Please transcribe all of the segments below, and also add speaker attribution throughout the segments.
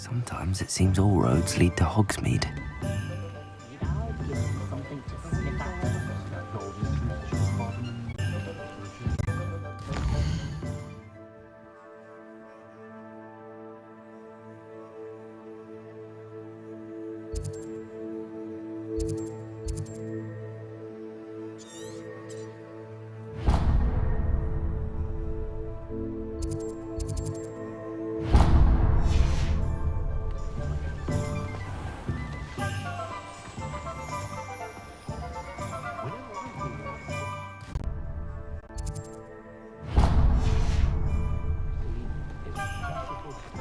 Speaker 1: Sometimes it seems all roads lead to Hogsmeade.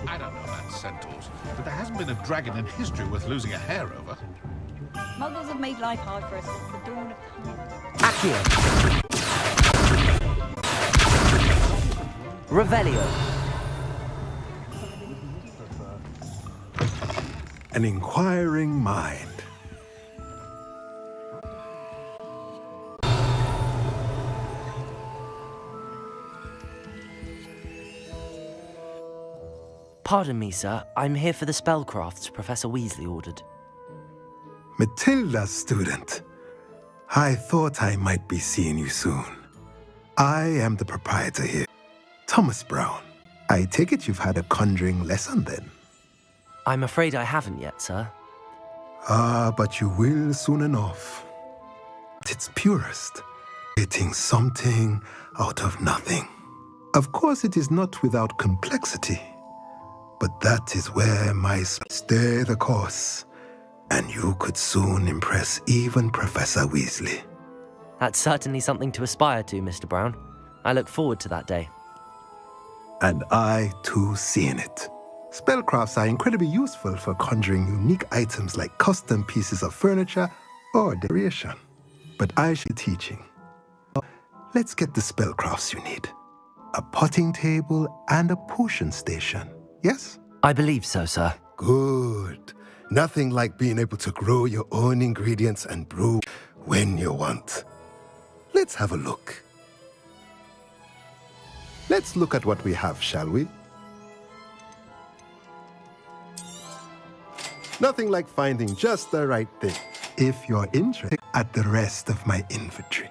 Speaker 2: I don't know about centaurs, but there hasn't been a dragon in history worth losing a hair over.
Speaker 3: Muggles have made life hard for us since the dawn of time.
Speaker 1: Accio! Revelio!
Speaker 4: An inquiring mind.
Speaker 1: Pardon me, sir. I'm here for the spellcrafts Professor Weasley ordered.
Speaker 4: Matilda, student. I thought I might be seeing you soon. I am the proprietor here, Thomas Brown. I take it you've had a conjuring lesson then?
Speaker 1: I'm afraid I haven't yet, sir.
Speaker 4: Ah, but you will soon enough. At its purest, getting something out of nothing. Of course, it is not without complexity, but that is where my stay the course, and you could soon impress even Professor Weasley.
Speaker 1: That's certainly something to aspire to, Mr. Brown. I look forward to that day.
Speaker 4: And I, too, seeing it. Spellcrafts are incredibly useful for conjuring unique items like custom pieces of furniture or decoration. But I shall be teaching. Let's get the spellcrafts you need. A potting table and a potion station, yes?
Speaker 1: I believe so, sir.
Speaker 4: Good. Nothing like being able to grow your own ingredients and brew when you want. Let's have a look. Let's look at what we have, shall we? Nothing like finding just the right thing. If you're interested, at the rest of my inventory.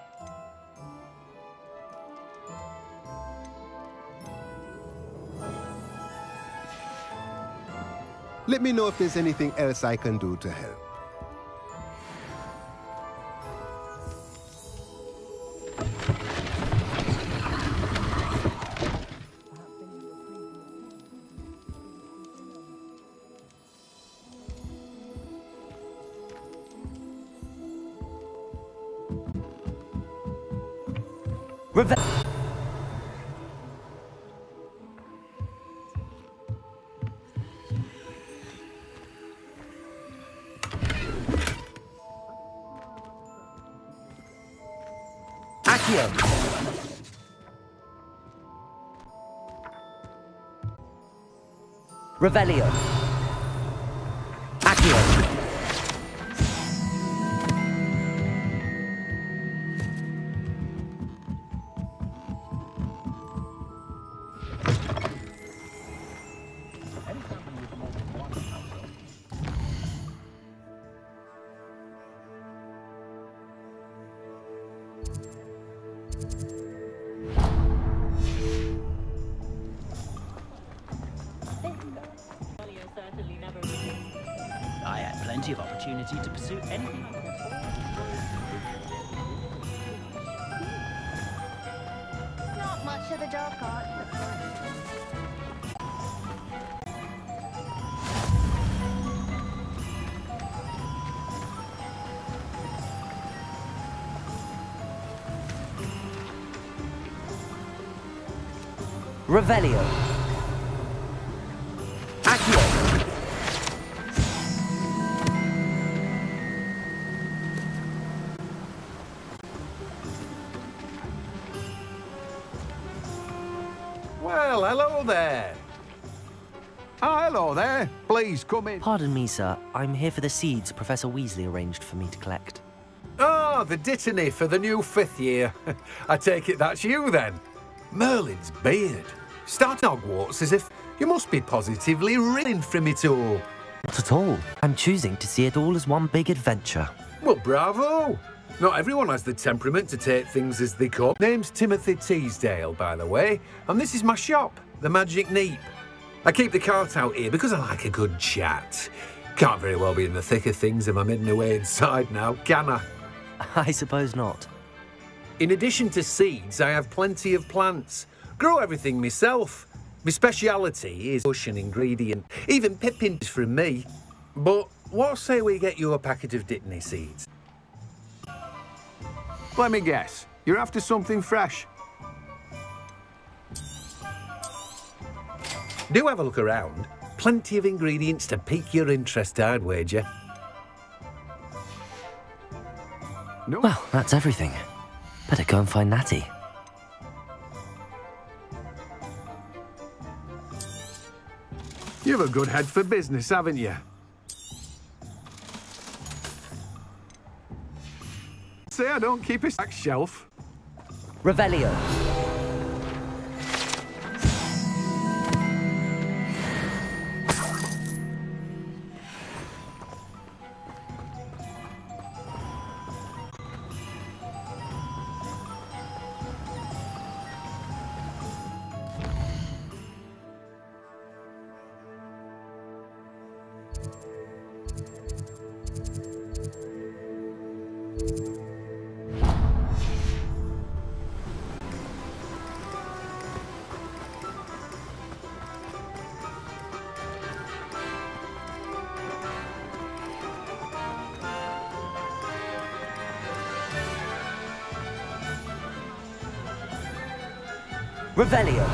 Speaker 4: Let me know if there's anything else I can do to help.
Speaker 1: Accio! Revelio! Accio!
Speaker 5: I had plenty of opportunity to pursue anything.
Speaker 6: Not much of a job card.
Speaker 1: Revelio! Accio!
Speaker 7: Well, hello there. Hello there. Please come in.
Speaker 1: Pardon me, sir. I'm here for the seeds Professor Weasley arranged for me to collect.
Speaker 7: Oh, the dittany for the new 5th year. I take it that's you then. Merlin's beard. Starting Hogwarts as if You must be positively reeling from it all.
Speaker 1: Not at all. I'm choosing to see it all as one big adventure.
Speaker 7: Well, bravo. Not everyone has the temperament to take things as they come. Name's Timothy Teasdale, by the way, and this is my shop, the Magic Neep. I keep the cart out here because I like a good chat. Can't very well be in the thick of things if I'm hidden away inside now, can I?
Speaker 1: I suppose not.
Speaker 7: In addition to seeds, I have plenty of plants. Grow everything myself. My speciality is bush and ingredient. Even pippins from me. But what say we get you a packet of Dittany seeds?
Speaker 8: Let me guess. You're after something fresh.
Speaker 7: Do have a look around. Plenty of ingredients to pique your interest, I'd wager.
Speaker 8: No.
Speaker 1: Well, that's everything. Better go and find Natty.
Speaker 8: You've a good head for business, haven't you? Say I don't keep a stack shelf.
Speaker 1: Revelio. Revelio.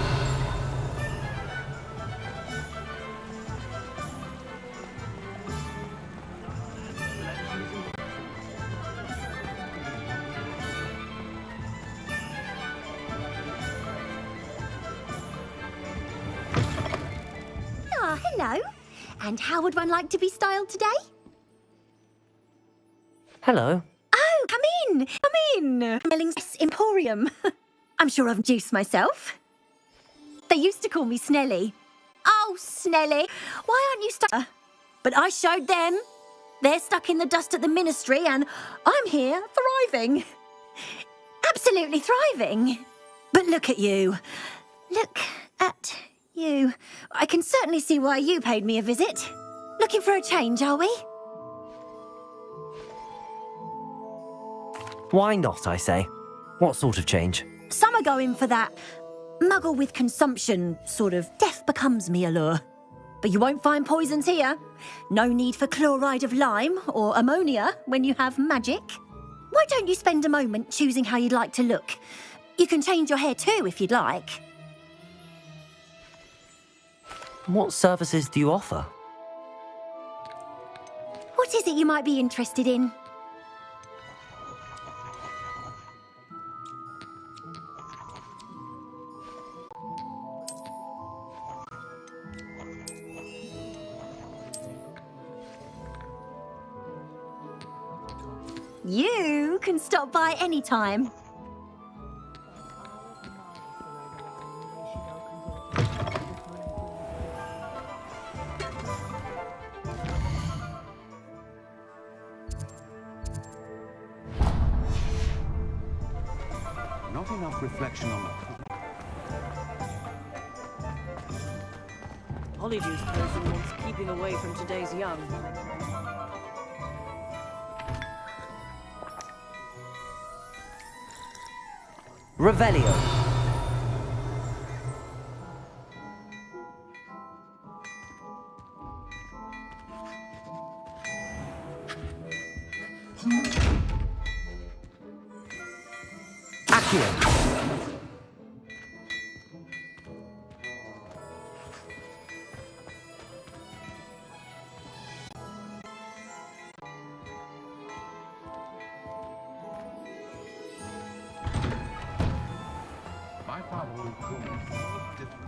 Speaker 6: Ah, hello. And how would one like to be styled today?
Speaker 1: Hello.
Speaker 6: Oh, come in. Come in. Melling's Emporium. I'm sure I've juiced myself. They used to call me Snelly. Oh, Snelly, why aren't you stuck? But I showed them. They're stuck in the dust at the ministry and I'm here thriving. Absolutely thriving. But look at you. Look at you. I can certainly see why you paid me a visit. Looking for a change, are we?
Speaker 1: Why not, I say? What sort of change?
Speaker 6: Some are going for that muggle with consumption, sort of death becomes me allure. But you won't find poisons here. No need for chloride of lime or ammonia when you have magic. Why don't you spend a moment choosing how you'd like to look? You can change your hair too if you'd like.
Speaker 1: What services do you offer?
Speaker 6: What is it you might be interested in? You can stop by any time.
Speaker 8: Not enough reflection on the...
Speaker 9: Polyjuice person wants keeping away from today's young.
Speaker 1: Revelio. Accio.
Speaker 2: My father would call me different.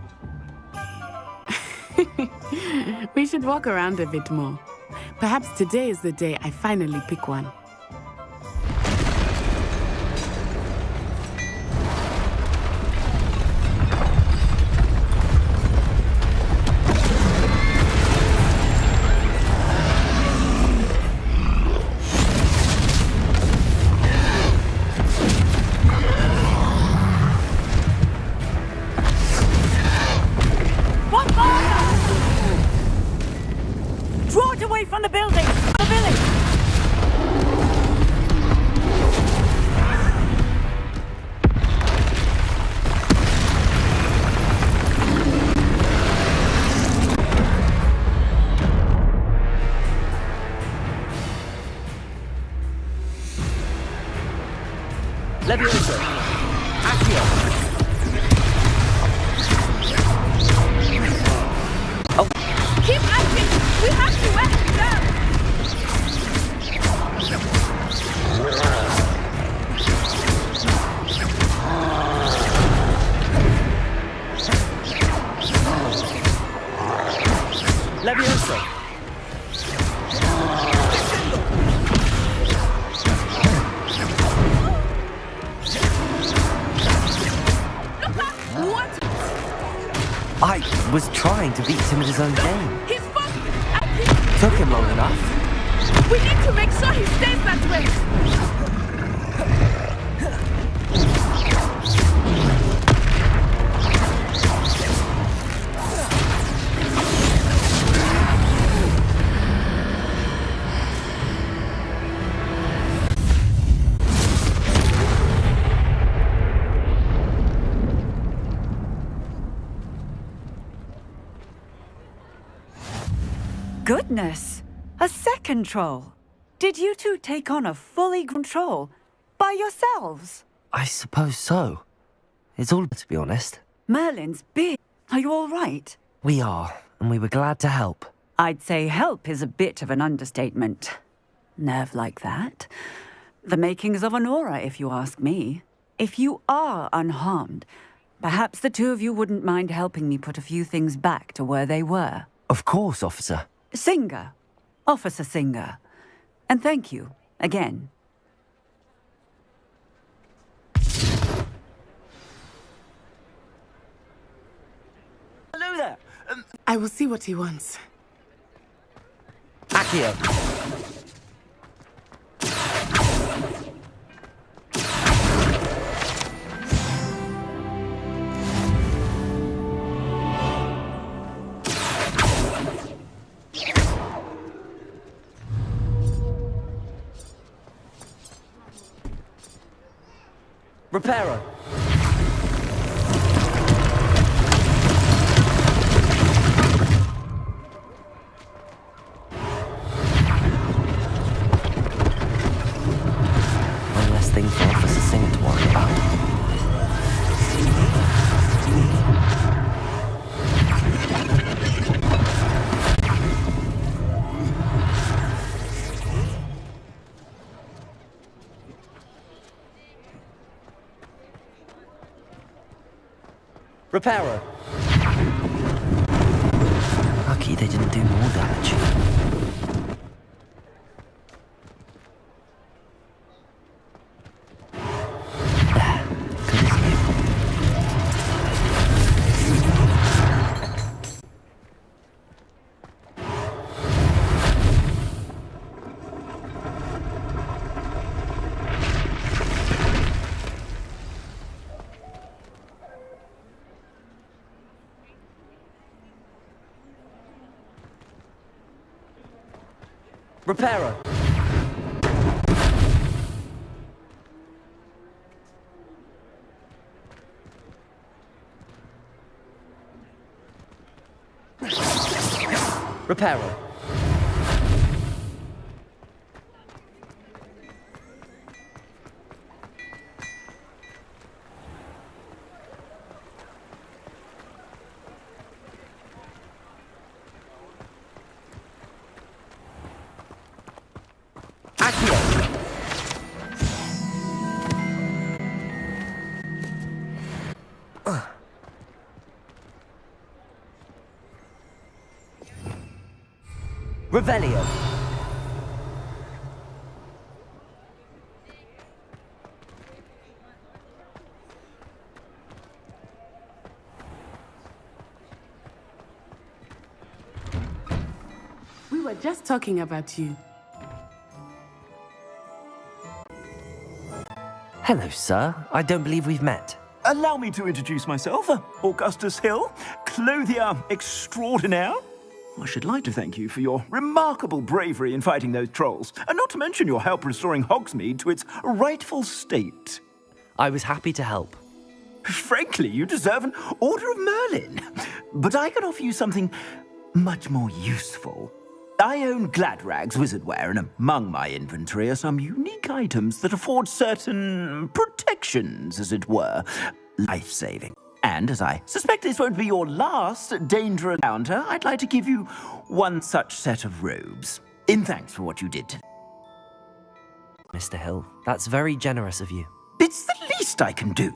Speaker 10: We should walk around a bit more. Perhaps today is the day I finally pick one.
Speaker 1: Levioso! Accio!
Speaker 9: Keep acting! We have to act now!
Speaker 1: Levioso!
Speaker 9: What?
Speaker 1: I was trying to beat him at his own game.
Speaker 9: He's fucking acting!
Speaker 1: Took him long enough.
Speaker 9: We need to make sure he stays that way!
Speaker 3: Goodness! A second troll! Did you two take on a fully grown troll by yourselves?
Speaker 1: I suppose so. It's all, to be honest.
Speaker 3: Merlin's big. Are you all right?
Speaker 1: We are, and we were glad to help.
Speaker 3: I'd say help is a bit of an understatement. Nerve like that. The makings of an aura, if you ask me. If you are unharmed, perhaps the two of you wouldn't mind helping me put a few things back to where they were.
Speaker 1: Of course, officer.
Speaker 3: Singer. Officer Singer. And thank you, again.
Speaker 5: Hello there.
Speaker 10: I will see what he wants.
Speaker 1: Accio! Reparo! One less thing for Officer Singer to worry about. Reparo! Lucky they didn't do more damage. There. Good as new. Reparo! Reparo! Revelio.
Speaker 10: We were just talking about you.
Speaker 1: Hello, sir. I don't believe we've met.
Speaker 5: Allow me to introduce myself, Augustus Hill, clothier extraordinaire. I should like to thank you for your remarkable bravery in fighting those trolls, and not to mention your help restoring Hogsmeade to its rightful state.
Speaker 1: I was happy to help.
Speaker 5: Frankly, you deserve an Order of Merlin. But I can offer you something much more useful. I own Gladrag's wizardware, and among my inventory are some unique items that afford certain protection connections, as it were. Life-saving. And as I suspect this won't be your last dangerous encounter, I'd like to give you one such set of robes. In thanks for what you did today.
Speaker 1: Mr. Hill, that's very generous of you.
Speaker 5: It's the least I can do.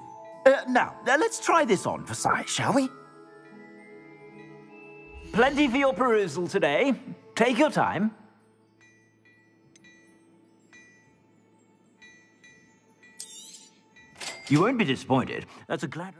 Speaker 5: Now, let's try this on for size, shall we? Plenty for your perusal today. Take your time. You won't be disappointed. That's a glad...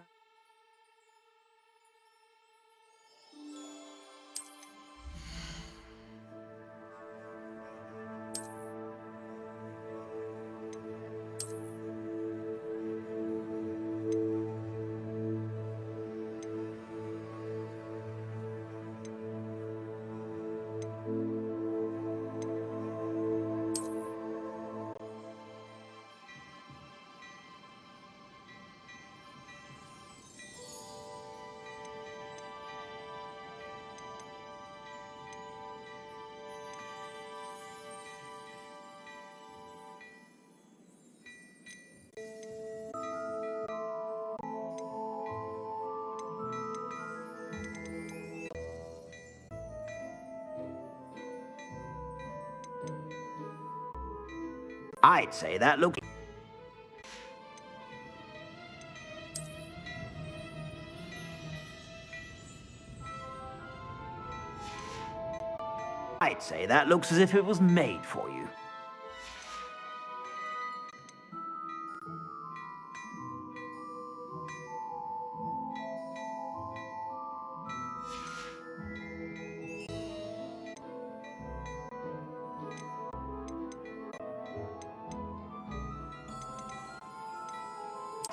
Speaker 5: I'd say that looks... I'd say that looks as if it was made for you.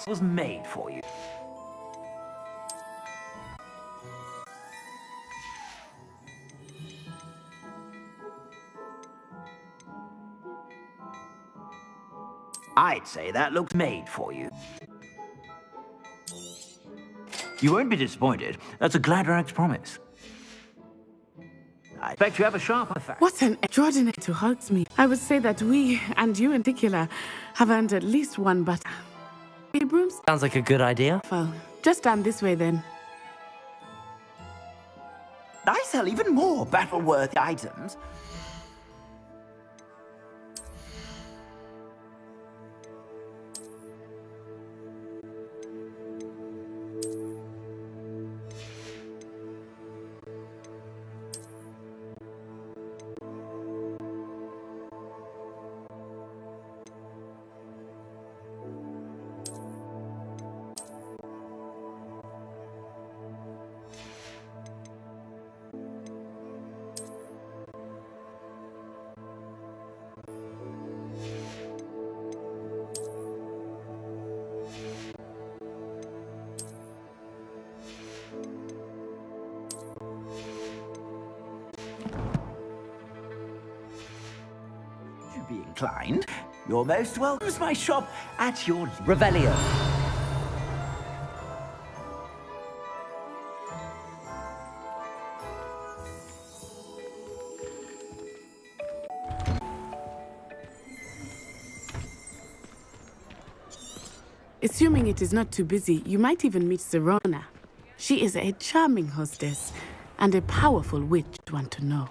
Speaker 5: Was made for you. I'd say that looks made for you. You won't be disappointed. That's a Gladrax promise. I expect you have a sharp effect.
Speaker 10: What an extraordinary to Hogsmeade. I would say that we, and you in particular, have earned at least one butter. Brooms?
Speaker 1: Sounds like a good idea.
Speaker 10: Well, just stand this way then.
Speaker 5: I sell even more battle-worthy items. Be inclined, you're most welcome to my shop at your
Speaker 1: Revelio.
Speaker 10: Assuming it is not too busy, you might even meet Serona. She is a charming hostess and a powerful witch to want to know.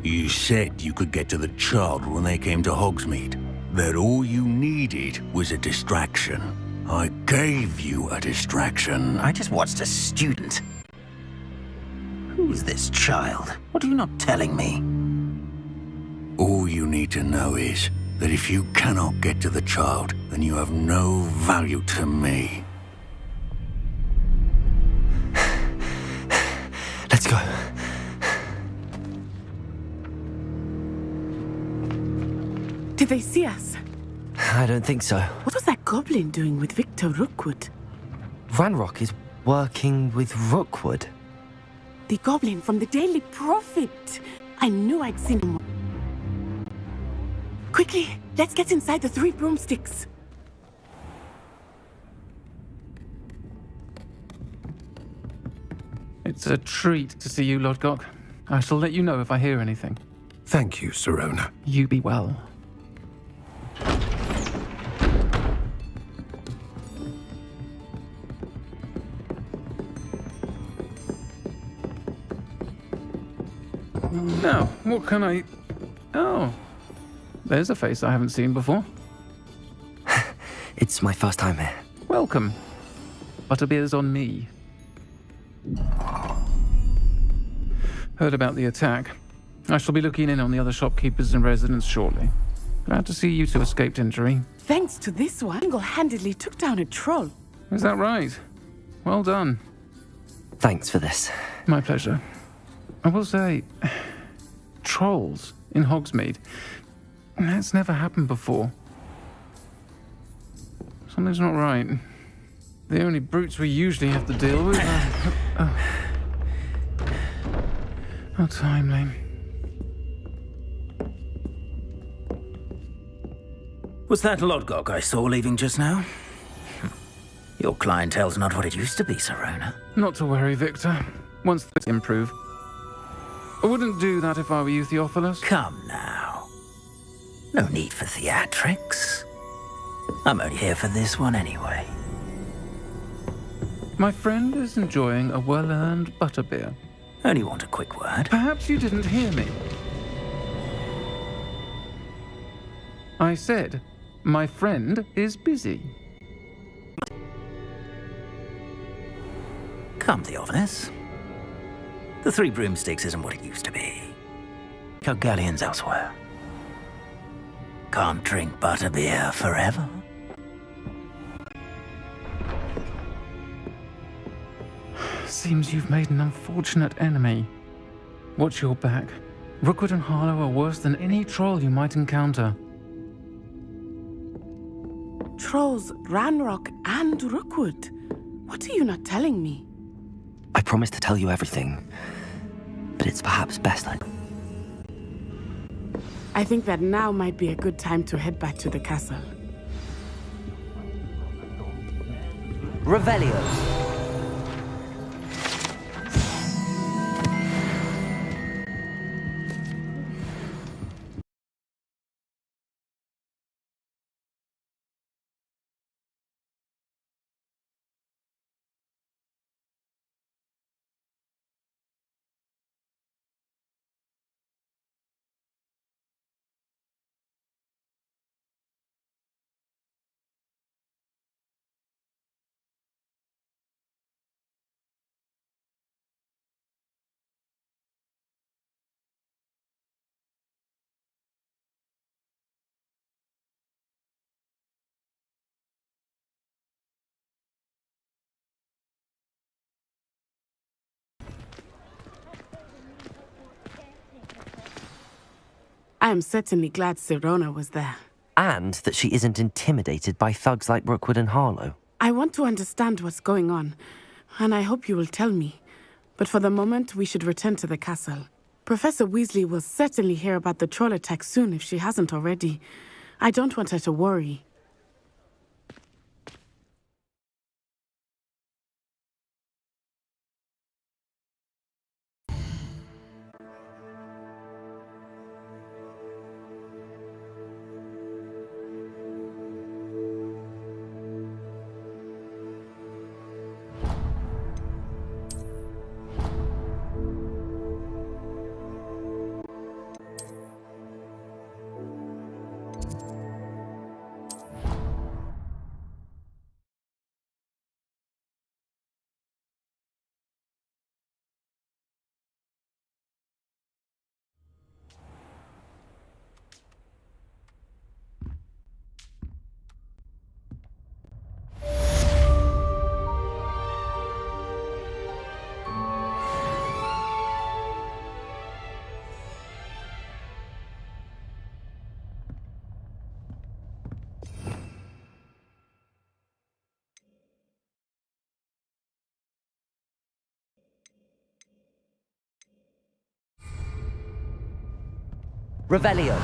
Speaker 11: You said you could get to the child when they came to Hogsmeade. That all you needed was a distraction. I gave you a distraction.
Speaker 5: I just watched a student. Who's this child? What are you not telling me?
Speaker 11: All you need to know is that if you cannot get to the child, then you have no value to me.
Speaker 1: Let's go.
Speaker 10: Did they see us?
Speaker 1: I don't think so.
Speaker 10: What was that goblin doing with Victor Rookwood?
Speaker 1: Ranrock is working with Rookwood.
Speaker 10: The goblin from the Daily Prophet. I knew I'd seen him. Quickly, let's get inside the 3 broomsticks.
Speaker 12: It's a treat to see you, Lodgok. I shall let you know if I hear anything.
Speaker 4: Thank you, Sirona.
Speaker 12: You be well. Now, what can I... Oh, there's a face I haven't seen before.
Speaker 1: It's my first time here.
Speaker 12: Welcome. Butterbeer's on me. Heard about the attack. I shall be looking in on the other shopkeepers and residents shortly. Glad to see you two escaped injury.
Speaker 10: Thanks to this one, single-handedly took down a troll.
Speaker 12: Is that right? Well done.
Speaker 1: Thanks for this.
Speaker 12: My pleasure. I will say, trolls in Hogsmeade. That's never happened before. Something's not right. The only brutes we usually have to deal with are... How timely.
Speaker 5: Was that Lodgok I saw leaving just now? Your clientele's not what it used to be, Sirona.
Speaker 12: Not to worry, Victor. Once things improve. I wouldn't do that if I were you, Theophilus.
Speaker 5: Come now. No need for theatrics. I'm only here for this one anyway.
Speaker 12: My friend is enjoying a well-earned butterbeer.
Speaker 5: Only want a quick word.
Speaker 12: Perhaps you didn't hear me. I said, my friend is busy.
Speaker 5: Come, Theophilus. The 3 broomsticks isn't what it used to be. Go galleons elsewhere. Can't drink butterbeer forever.
Speaker 12: Seems you've made an unfortunate enemy. Watch your back. Rookwood and Harlow are worse than any troll you might encounter.
Speaker 10: Trolls, Ranrock, and Rookwood. What are you not telling me?
Speaker 1: I promise to tell you everything, but it's perhaps best
Speaker 10: I think that now might be a good time to head back to the castle.
Speaker 1: Revelio.
Speaker 10: I am certainly glad Sirona was there.
Speaker 1: And that she isn't intimidated by thugs like Rookwood and Harlow.
Speaker 10: I want to understand what's going on, and I hope you will tell me. But for the moment, we should return to the castle. Professor Weasley will certainly hear about the troll attack soon if she hasn't already. I don't want her to worry.
Speaker 1: Revelio.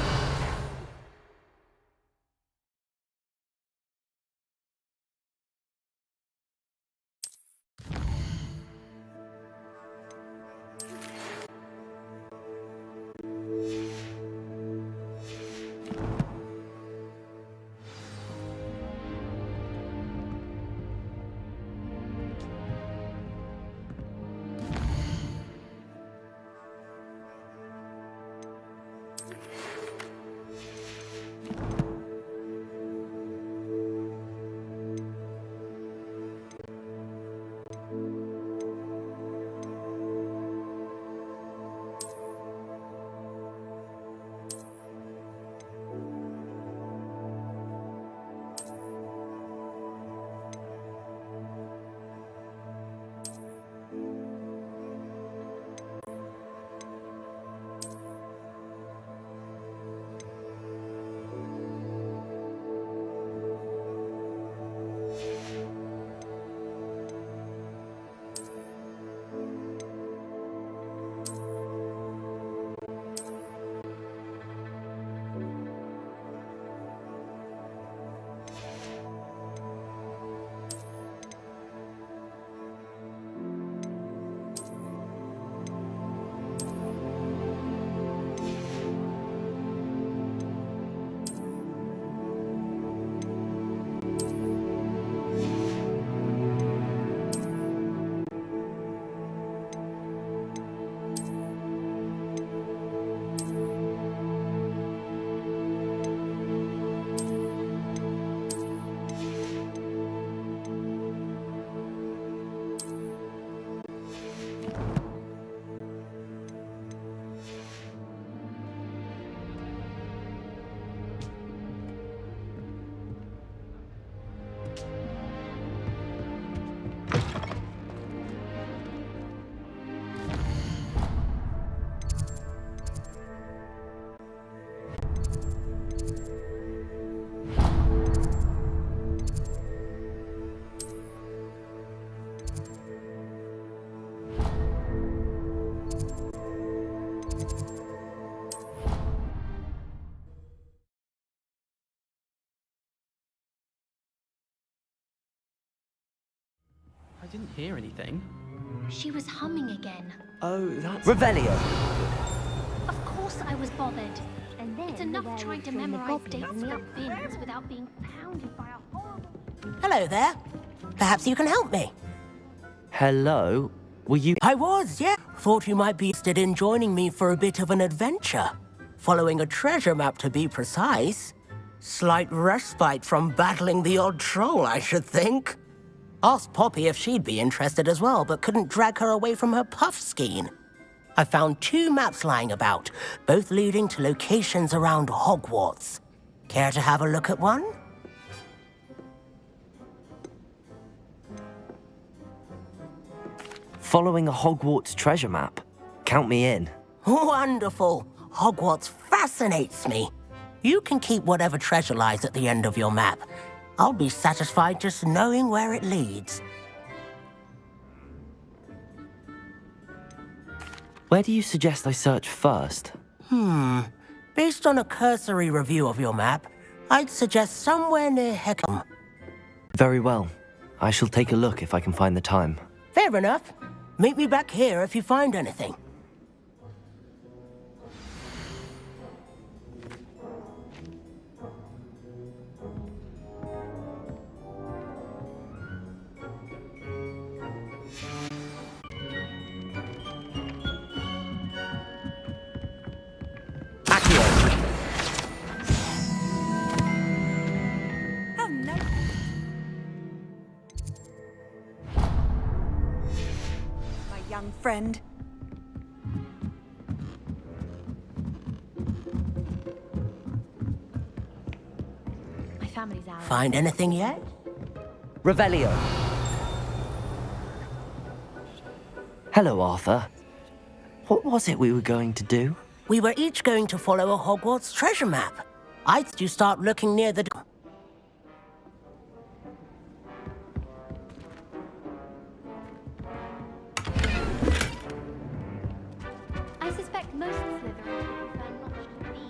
Speaker 12: didn't hear anything.
Speaker 13: She was humming again.
Speaker 1: Oh, that's... Revelio!
Speaker 13: Of course I was bothered. And then it's enough trying to memorize dates for bins without being pounded by a horrible...
Speaker 14: Hello there. Perhaps you can help me.
Speaker 1: Hello? Were you...
Speaker 14: I was, yeah. Thought you might be interested in joining me for a bit of an adventure. Following a treasure map, to be precise. Slight respite from battling the odd troll, I should think. Asked Poppy if she'd be interested as well, but couldn't drag her away from her puff skein. I found 2 maps lying about, both leading to locations around Hogwarts. Care to have a look at one?
Speaker 1: Following a Hogwarts treasure map? Count me in.
Speaker 14: Wonderful. Hogwarts fascinates me. You can keep whatever treasure lies at the end of your map. I'll be satisfied just knowing where it leads.
Speaker 1: Where do you suggest I search first?
Speaker 14: Based on a cursory review of your map, I'd suggest somewhere near Heckham.
Speaker 1: Very well. I shall take a look if I can find the time.
Speaker 14: Fair enough. Meet me back here if you find anything.
Speaker 3: Oh, no. My young friend.
Speaker 6: My family's out.
Speaker 14: Find anything yet?
Speaker 1: Revelio. Hello, Arthur. What was it we were going to do?
Speaker 14: We were each going to follow a Hogwarts treasure map. I'd you start looking near the...
Speaker 13: I suspect most Slytherins would prefer not to be.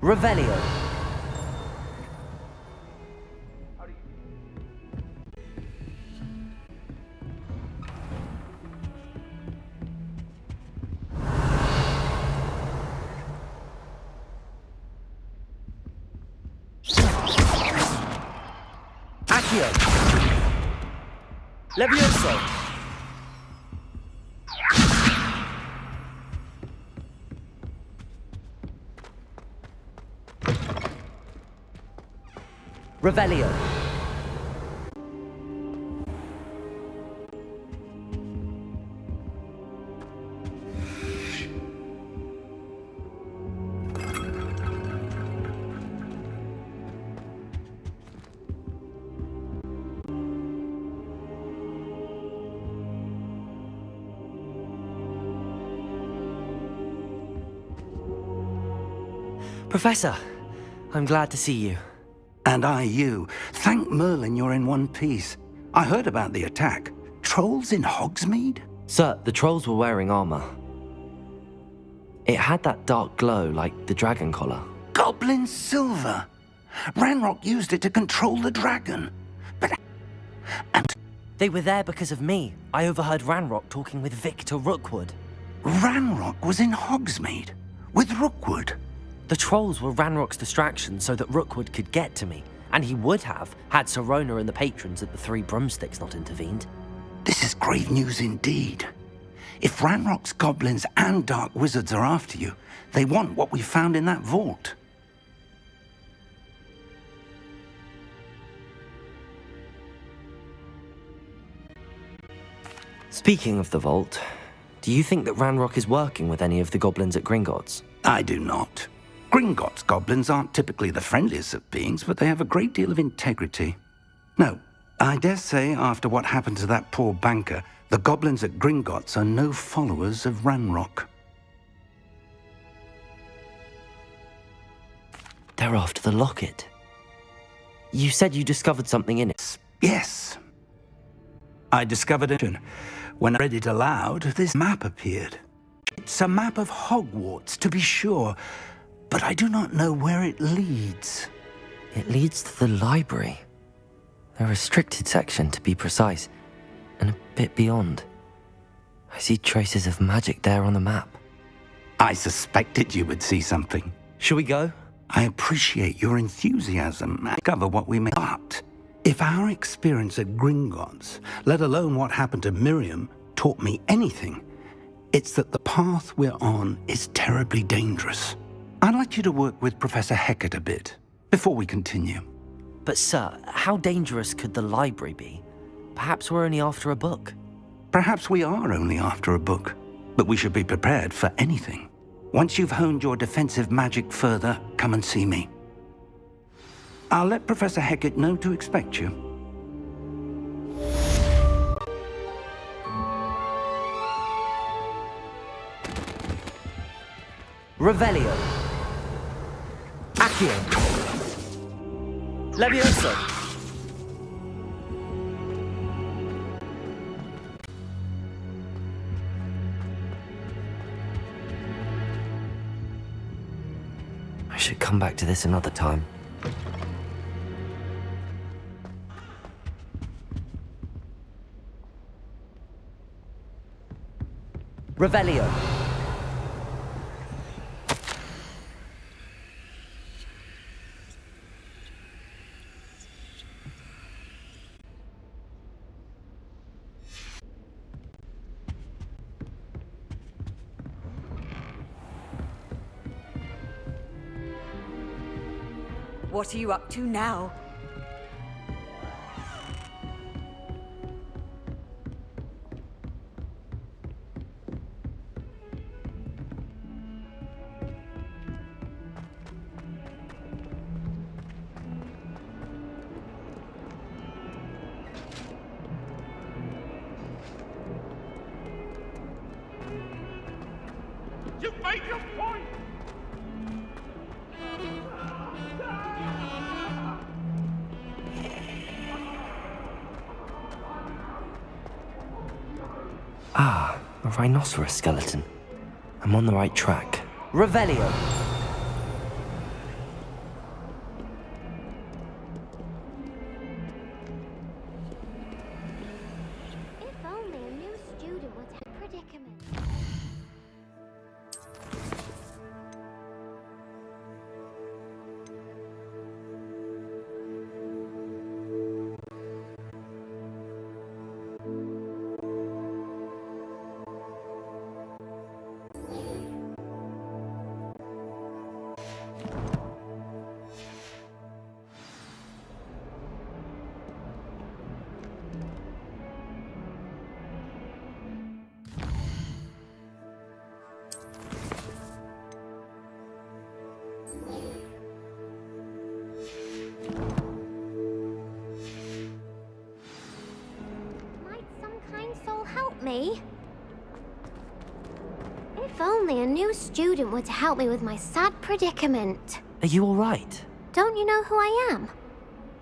Speaker 1: Revelio. Accio. Levioso. Revelio. Professor, I'm glad to see you.
Speaker 15: And I you. Thank Merlin you're in one piece. I heard about the attack. Trolls in Hogsmeade?
Speaker 1: Sir, the trolls were wearing armor. It had that dark glow like the dragon collar.
Speaker 15: Goblin silver! Ranrock used it to control the dragon. But... And...
Speaker 1: They were there because of me. I overheard Ranrock talking with Victor Rookwood.
Speaker 15: Ranrock was in Hogsmeade? With Rookwood?
Speaker 1: The trolls were Ranrock's distraction so that Rookwood could get to me. And he would have, had Sirona and the patrons at the Three Broomsticks not intervened.
Speaker 15: This is grave news indeed. If Ranrock's goblins and dark wizards are after you, they want what we found in that vault.
Speaker 1: Speaking of the vault, Do you think that Ranrock is working with any of the goblins at Gringotts?
Speaker 15: I do not. Gringotts goblins aren't typically the friendliest of beings, but they have a great deal of integrity. No, I dare say after what happened to that poor banker, the goblins at Gringotts are no followers of Ranrock.
Speaker 1: They're after the locket. You said you discovered something in it.
Speaker 15: Yes. I discovered it when I read it aloud. This map appeared. It's a map of Hogwarts, to be sure, but I do not know where it leads.
Speaker 1: It leads to the library. The restricted section, to be precise, and a bit beyond. I see traces of magic there on the map.
Speaker 15: I suspected you would see something.
Speaker 1: Shall we go?
Speaker 15: I appreciate your enthusiasm and discover what we may. But if our experience at Gringotts, let alone what happened to Miriam, taught me anything, it's that the path we're on is terribly dangerous. I'd like you to work with Professor Hecat a bit before we continue.
Speaker 1: But sir, how dangerous could the library be? Perhaps we're only after a book.
Speaker 15: Perhaps we are only after a book, but we should be prepared for anything. Once you've honed your defensive magic further, come and see me. I'll let Professor Hecat know to expect you.
Speaker 1: Revelio. Accio. Leviosa. I should come back to this another time. Revelio.
Speaker 3: What are you up to now?
Speaker 2: You've made your point!
Speaker 1: Ah, a rhinoceros skeleton. I'm on the right track. Revelio.
Speaker 13: If only a new student would have predicament. Might some kind soul help me? If only a new student were to help me with my sad predicament.
Speaker 1: Are you all right?
Speaker 13: Don't you know who I am?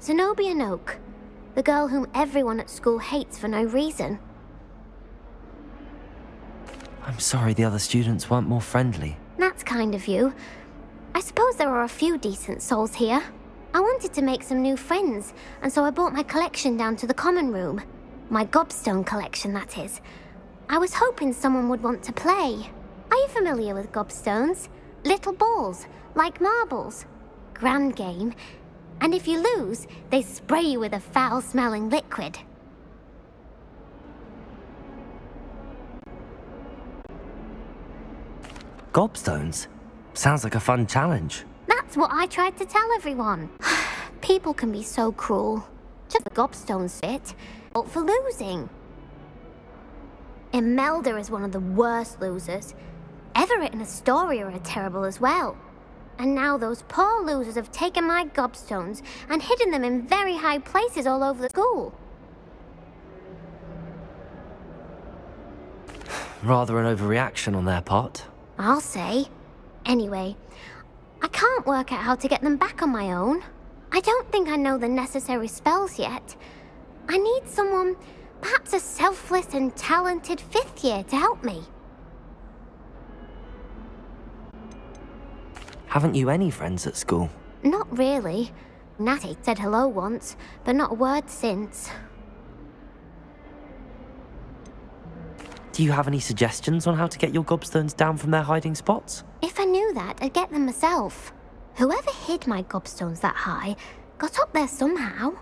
Speaker 13: Zenobia Noak, the girl whom everyone at school hates for no reason.
Speaker 1: I'm sorry the other students weren't more friendly.
Speaker 13: That's kind of you. I suppose there are a few decent souls here. I wanted to make some new friends, and so I brought my collection down to the common room. My gobstone collection, that is. I was hoping someone would want to play. Are you familiar with gobstones? Little balls, like marbles. Grand game. And if you lose, they spray you with a foul-smelling liquid.
Speaker 1: Gobstones? Sounds like a fun challenge.
Speaker 13: That's what I tried to tell everyone. People can be so cruel. Just the gobstones bit, but for losing. Imelda is one of the worst losers. Everett and Astoria are terrible as well. And now those poor losers have taken my gobstones and hidden them in very high places all over the school.
Speaker 1: Rather an overreaction on their part.
Speaker 13: I'll say. Anyway, I can't work out how to get them back on my own. I don't think I know the necessary spells yet. I need someone, perhaps a selfless and talented 5th year to help me.
Speaker 1: Haven't you any friends at school?
Speaker 13: Not really. Natty said hello once, but not a word since.
Speaker 1: Do you have any suggestions on how to get your gobstones down from their hiding spots?
Speaker 13: If I knew that, I'd get them myself. Whoever hid my gobstones that high got up there somehow.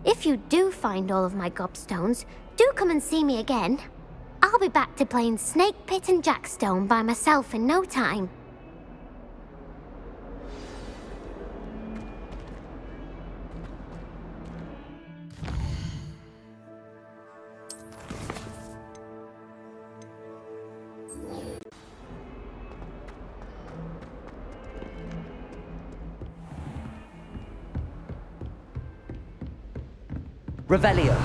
Speaker 13: If you do find all of my gobstones, do come and see me again. I'll be back to playing Snake Pit and Jackstone by myself in no time.
Speaker 1: Revelio.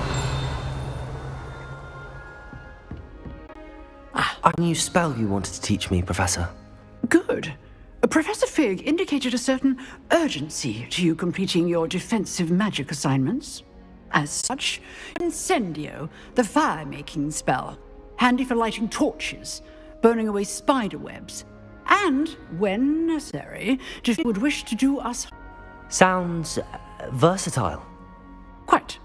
Speaker 1: A new spell you wanted to teach me, Professor.
Speaker 16: Good. Professor Fig indicated a certain urgency to you completing your defensive magic assignments. As such, Incendio, the fire-making spell, handy for lighting torches, burning away spider webs, and, when necessary, if you would wish to do us...
Speaker 1: Sounds versatile.
Speaker 16: Quite.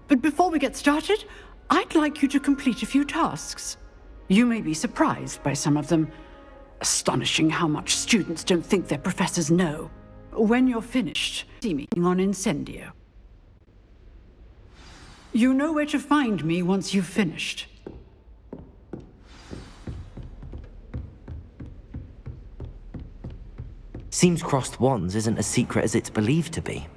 Speaker 16: But before we get started, I'd like you to complete a few tasks. You may be surprised by some of them. Astonishing how much students don't think their professors know. When you're finished, see me on Incendio. You know where to find me once you've finished.
Speaker 1: Seems crossed wands isn't as secret as it's believed to be.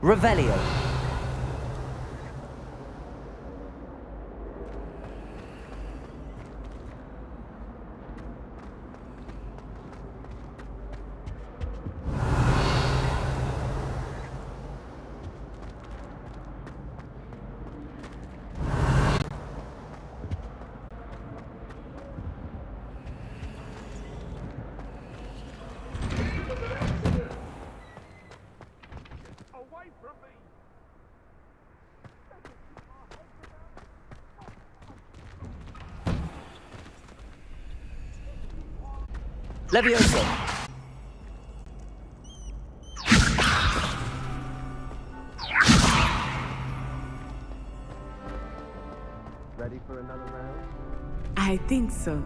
Speaker 1: Revelio. Levioso.
Speaker 17: Ready for another round?
Speaker 10: I think so.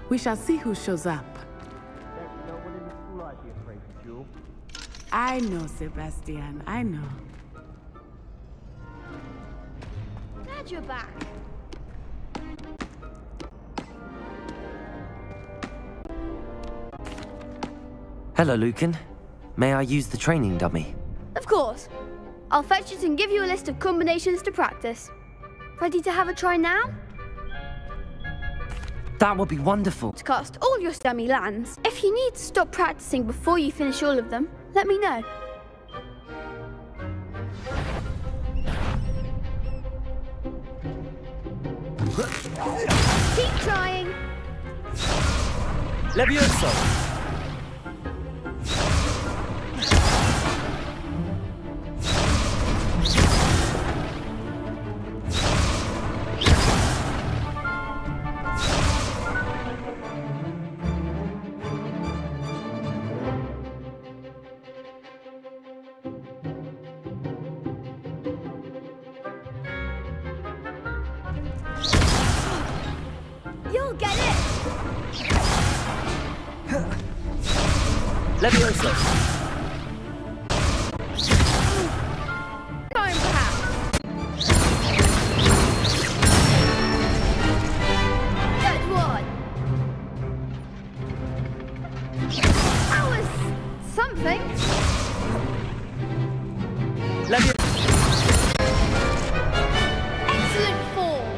Speaker 10: We shall see who shows up.
Speaker 17: There's no one in the school I'd be afraid of, Jewel.
Speaker 10: I know, Sebastian. I know.
Speaker 9: Glad you're back.
Speaker 1: Hello, Lucan. May I use the training dummy?
Speaker 9: Of course. I'll fetch it and give you a list of combinations to practice. Ready to have a try now?
Speaker 1: That would be wonderful.
Speaker 9: To cast all your dummy lands. If you need to stop practicing before you finish all of them, let me know. Teach trying.
Speaker 1: Levioso!
Speaker 9: You'll get it!
Speaker 1: Levioso!
Speaker 9: Time perhaps. Good one! That was something. Excellent form.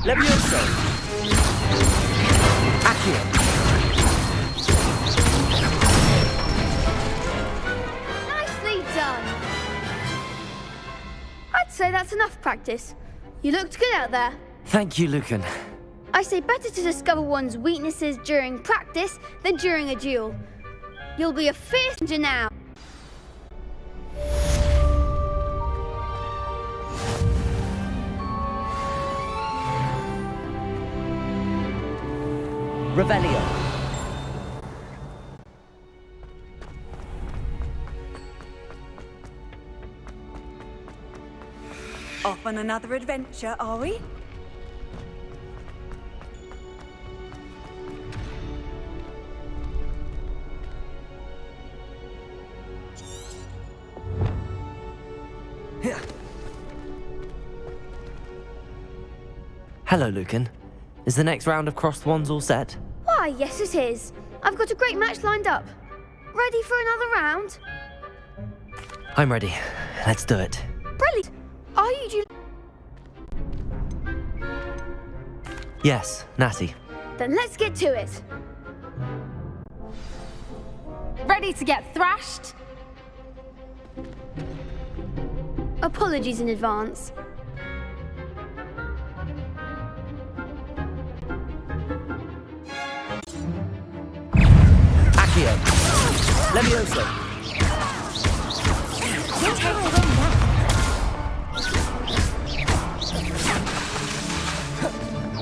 Speaker 1: Levioso! Accio!
Speaker 9: Nicely done. I'd say that's enough practice. You looked good out there.
Speaker 1: Thank you, Lucan.
Speaker 9: I say better to discover one's weaknesses during practice than during a duel. You'll be a fierce ninja now.
Speaker 1: Revelio.
Speaker 3: Off on another adventure, are we?
Speaker 1: Hello, Lucan. Is the next round of crossed wands all set?
Speaker 9: Why, yes it is. I've got a great match lined up. Ready for another round?
Speaker 1: I'm ready. Let's do it.
Speaker 9: Brilliant. Are you
Speaker 1: Yes, Natty.
Speaker 9: Then let's get to it.
Speaker 6: Ready to get thrashed?
Speaker 9: Apologies in advance.
Speaker 1: Accio. Levioso.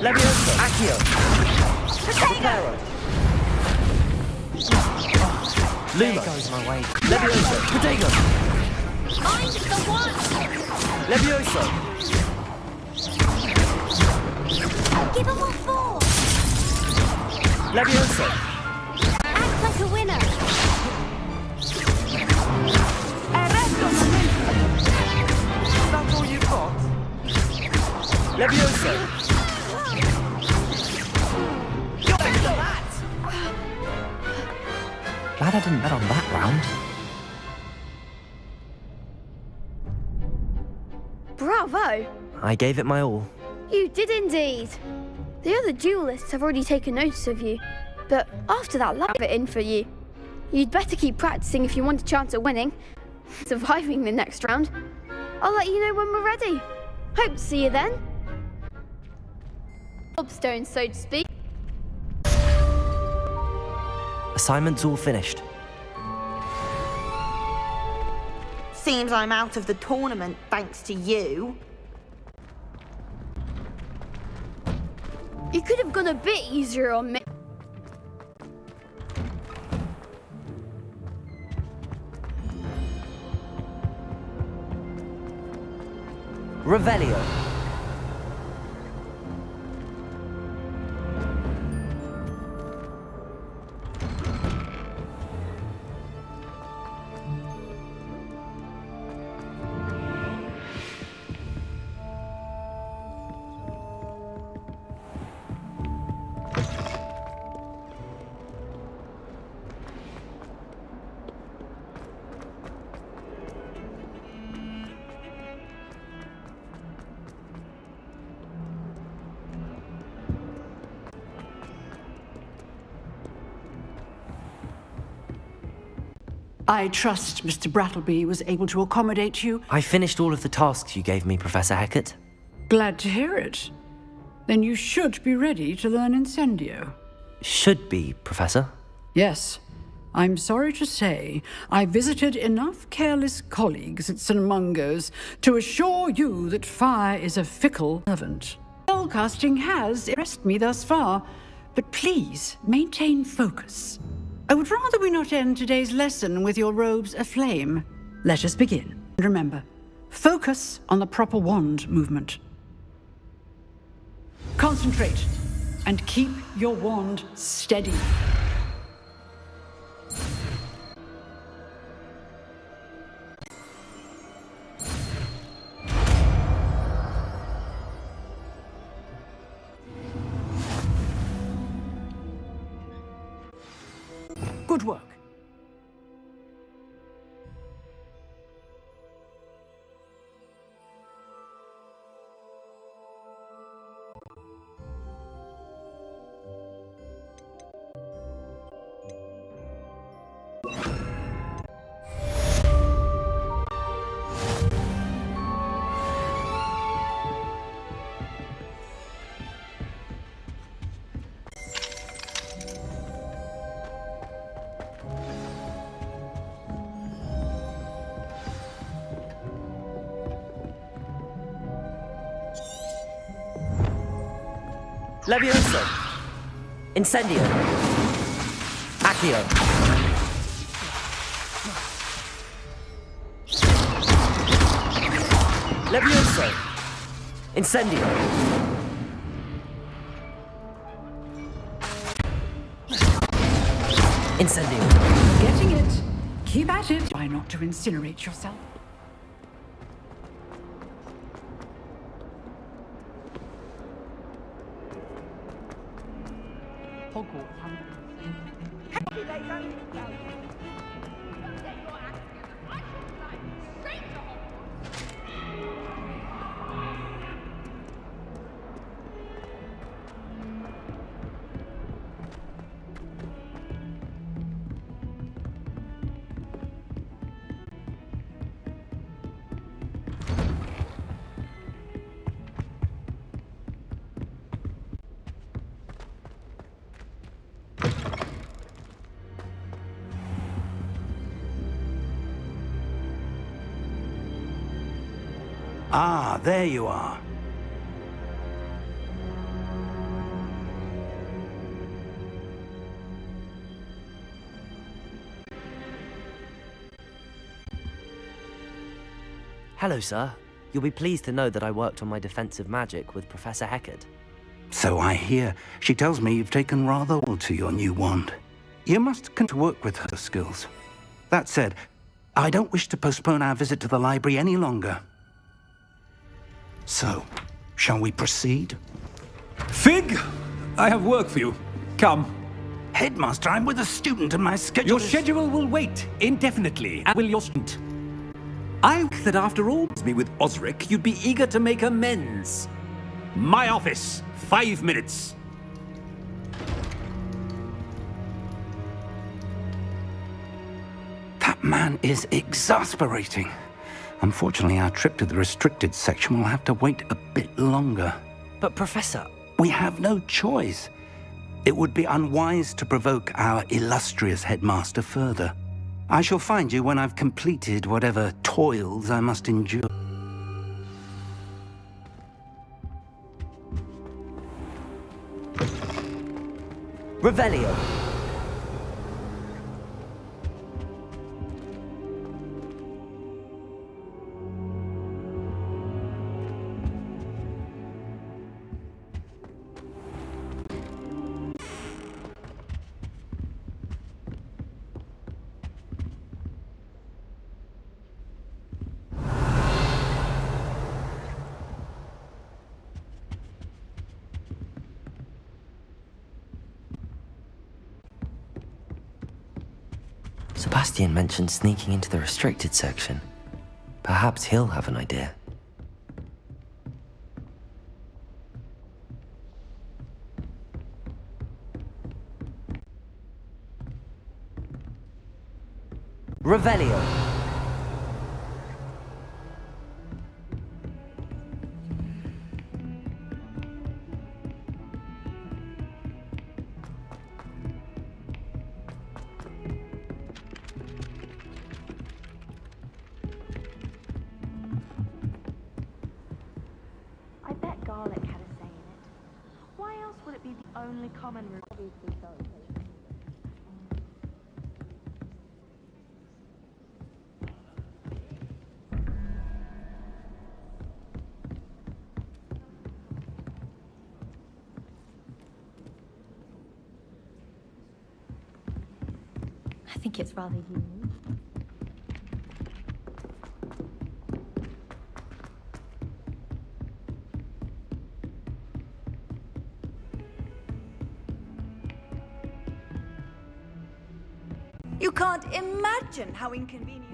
Speaker 1: Levioso. Accio. Preparo. There goes my way. Levioso. Potato.
Speaker 6: Mind the one!
Speaker 1: Levioso.
Speaker 6: Give him all four!
Speaker 1: Levioso.
Speaker 6: Act like a winner!
Speaker 1: Is that all you've got? Levioso. Glad I didn't bet on that round.
Speaker 9: Bravo!
Speaker 1: I gave it my all.
Speaker 9: You did indeed. The other duelists have already taken notice of you, but after that lab it in for you. You'd better keep practicing if you want a chance at winning, surviving the next round. I'll let you know when we're ready. Hope to see you then. Gobstone, so to speak.
Speaker 1: Assignment's all finished.
Speaker 18: Seems I'm out of the tournament thanks to you.
Speaker 9: You could have gone a bit easier on me.
Speaker 1: Revelio.
Speaker 16: I trust Mr. Brattleby was able to accommodate you.
Speaker 1: I finished all of the tasks you gave me, Professor Hecat.
Speaker 16: Glad to hear it. Then you should be ready to learn Incendio.
Speaker 1: Should be, Professor.
Speaker 16: Yes. I'm sorry to say, I visited enough careless colleagues at St. Mungo's to assure you that fire is a fickle servant. Spellcasting has impressed me thus far, but please maintain focus. I would rather we not end today's lesson with your robes aflame. Let us begin. And remember, focus on the proper wand movement. Concentrate and keep your wand steady. Good work.
Speaker 1: Levioso. Incendio. Accio. Levioso. Incendio. Incendio.
Speaker 16: Getting it. Keep at it. Try not to incinerate yourself. Hogwarts.
Speaker 15: Ah, there you are.
Speaker 1: Hello, sir. You'll be pleased to know that I worked on my defensive magic with Professor Hecat.
Speaker 15: So I hear. She tells me you've taken rather well to your new wand. You must come to work with her skills. That said, I don't wish to postpone our visit to the library any longer. So, shall we proceed?
Speaker 19: Fig, I have work for you. Come.
Speaker 15: Headmaster, I'm with a student and my schedule
Speaker 19: Your schedule will wait indefinitely, and will your student. I think that after all me with Osric, you'd be eager to make amends. My office, 5 minutes.
Speaker 15: That man is exasperating. Unfortunately, our trip to the restricted section will have to wait a bit longer.
Speaker 1: But, Professor...
Speaker 15: We have no choice. It would be unwise to provoke our illustrious headmaster further. I shall find you when I've completed whatever toils I must endure.
Speaker 1: Revelio. Sebastian mentioned sneaking into the restricted section. Perhaps he'll have an idea. Revelio.
Speaker 20: I bet garlic had a say in it. Why else would it be the only common root? Obviously, sorry.
Speaker 6: I think it's rather unique.
Speaker 3: You can't imagine how inconvenient.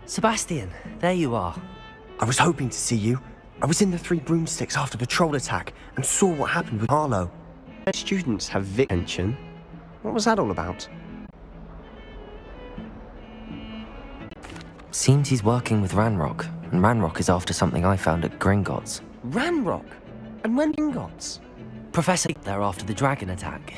Speaker 1: Sebastian, there you are.
Speaker 21: I was hoping to see you. I was in the Three Broomsticks after the troll attack and saw what happened with Harlow.
Speaker 22: Students have detention. What was that all about?
Speaker 1: Seems he's working with Ranrock, and Ranrock is after something I found at Gringotts.
Speaker 21: Ranrock? And when Gringotts?
Speaker 1: Professor, they're after the dragon attack.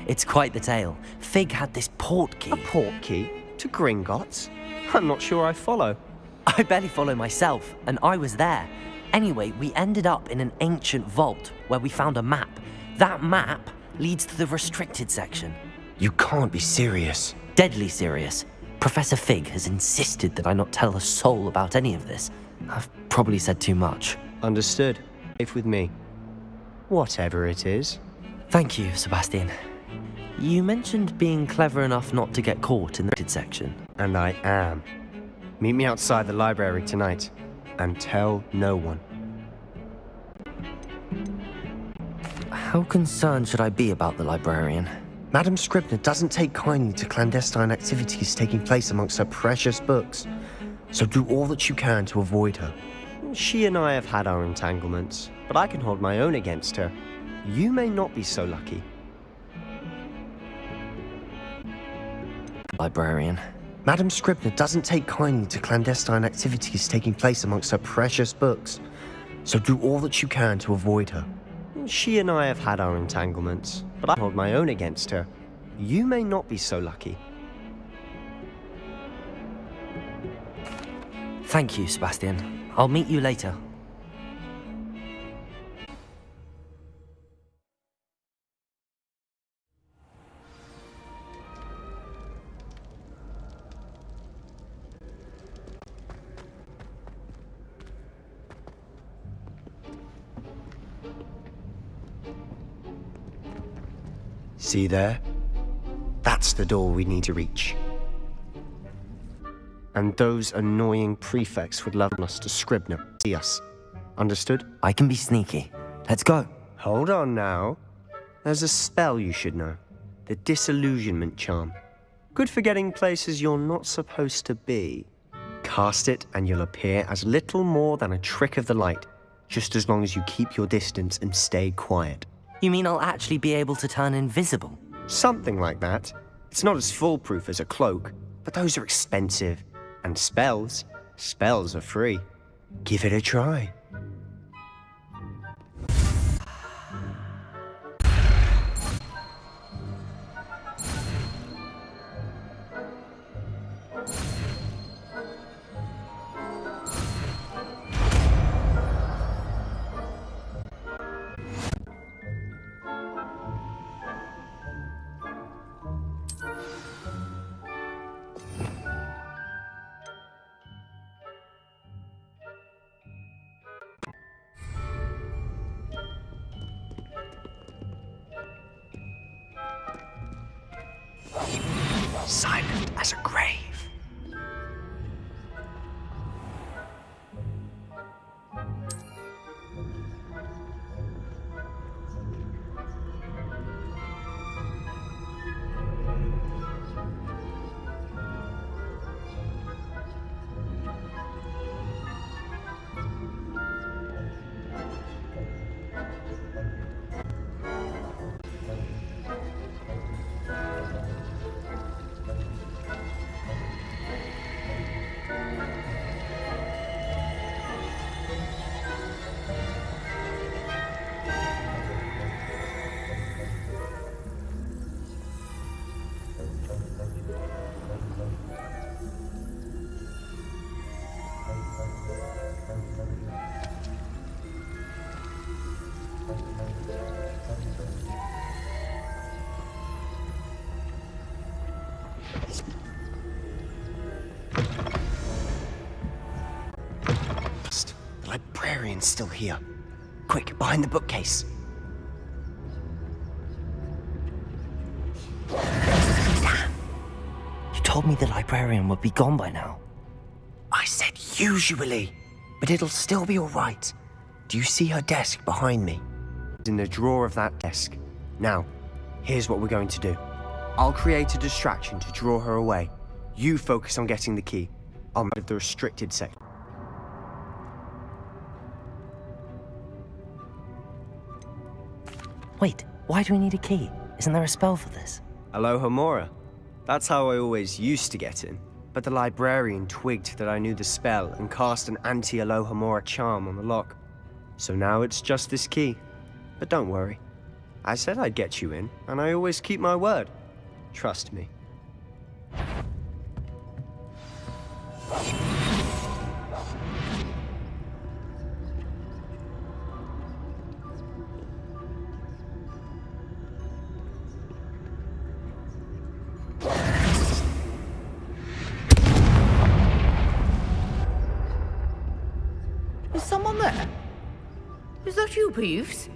Speaker 1: It's quite the tale. Fig had this port key.
Speaker 22: A port key? To Gringotts? I'm not sure I follow.
Speaker 1: I barely follow myself, and I was there. Anyway, we ended up in an ancient vault where we found a map. That map leads to the restricted section.
Speaker 21: You can't be serious.
Speaker 1: Deadly serious. Professor Fig has insisted that I not tell a soul about any of this. I've probably said too much.
Speaker 22: Understood. Safe with me. Whatever it is.
Speaker 1: Thank you, Sebastian. You mentioned being clever enough not to get caught in the restricted section.
Speaker 22: And I am. Meet me outside the library tonight. And tell no one.
Speaker 1: How concerned should I be about the librarian?
Speaker 21: Madam Scribner doesn't take kindly to clandestine activities taking place amongst her precious books. So do all that you can to avoid her.
Speaker 22: She and I have had our entanglements, but I can hold my own against her. You may not be so lucky.
Speaker 1: Librarian.
Speaker 21: Madam Scribner doesn't take kindly to clandestine activities taking place amongst her precious books. So do all that you can to avoid her.
Speaker 22: She and I have had our entanglements, but I hold my own against her. You may not be so lucky.
Speaker 1: Thank you, Sebastian. I'll meet you later.
Speaker 22: See there? That's the door we need to reach. And those annoying prefects would love us to Scribner see us. Understood?
Speaker 1: I can be sneaky. Let's go.
Speaker 22: Hold on now. There's a spell you should know. The Disillusionment Charm. Good for getting places you're not supposed to be. Cast it and you'll appear as little more than a trick of the light, just as long as you keep your distance and stay quiet.
Speaker 1: You mean I'll actually be able to turn invisible?
Speaker 22: Something like that. It's not as foolproof as a cloak, but those are expensive. And spells are free. Give it a try.
Speaker 21: Silent as a grave. librarian's still here. Quick, behind the bookcase. Damn. You told me the librarian would be gone by now. I said usually, but it'll still be all right. Do you see her desk behind me? It's in the drawer of that desk. Now, here's what we're going to do. I'll create a distraction to draw her away. You focus on getting the key. I'll move the restricted section.
Speaker 1: Wait, why do we need a key? Isn't there a spell for this?
Speaker 22: Alohomora. That's how I always used to get in. But the librarian twigged that I knew the spell and cast an anti-Alohomora charm on the lock. So now it's just this key. But don't worry. I said I'd get you in, and I always keep my word. Trust me.
Speaker 7: Is someone there? Is that you, Peeves?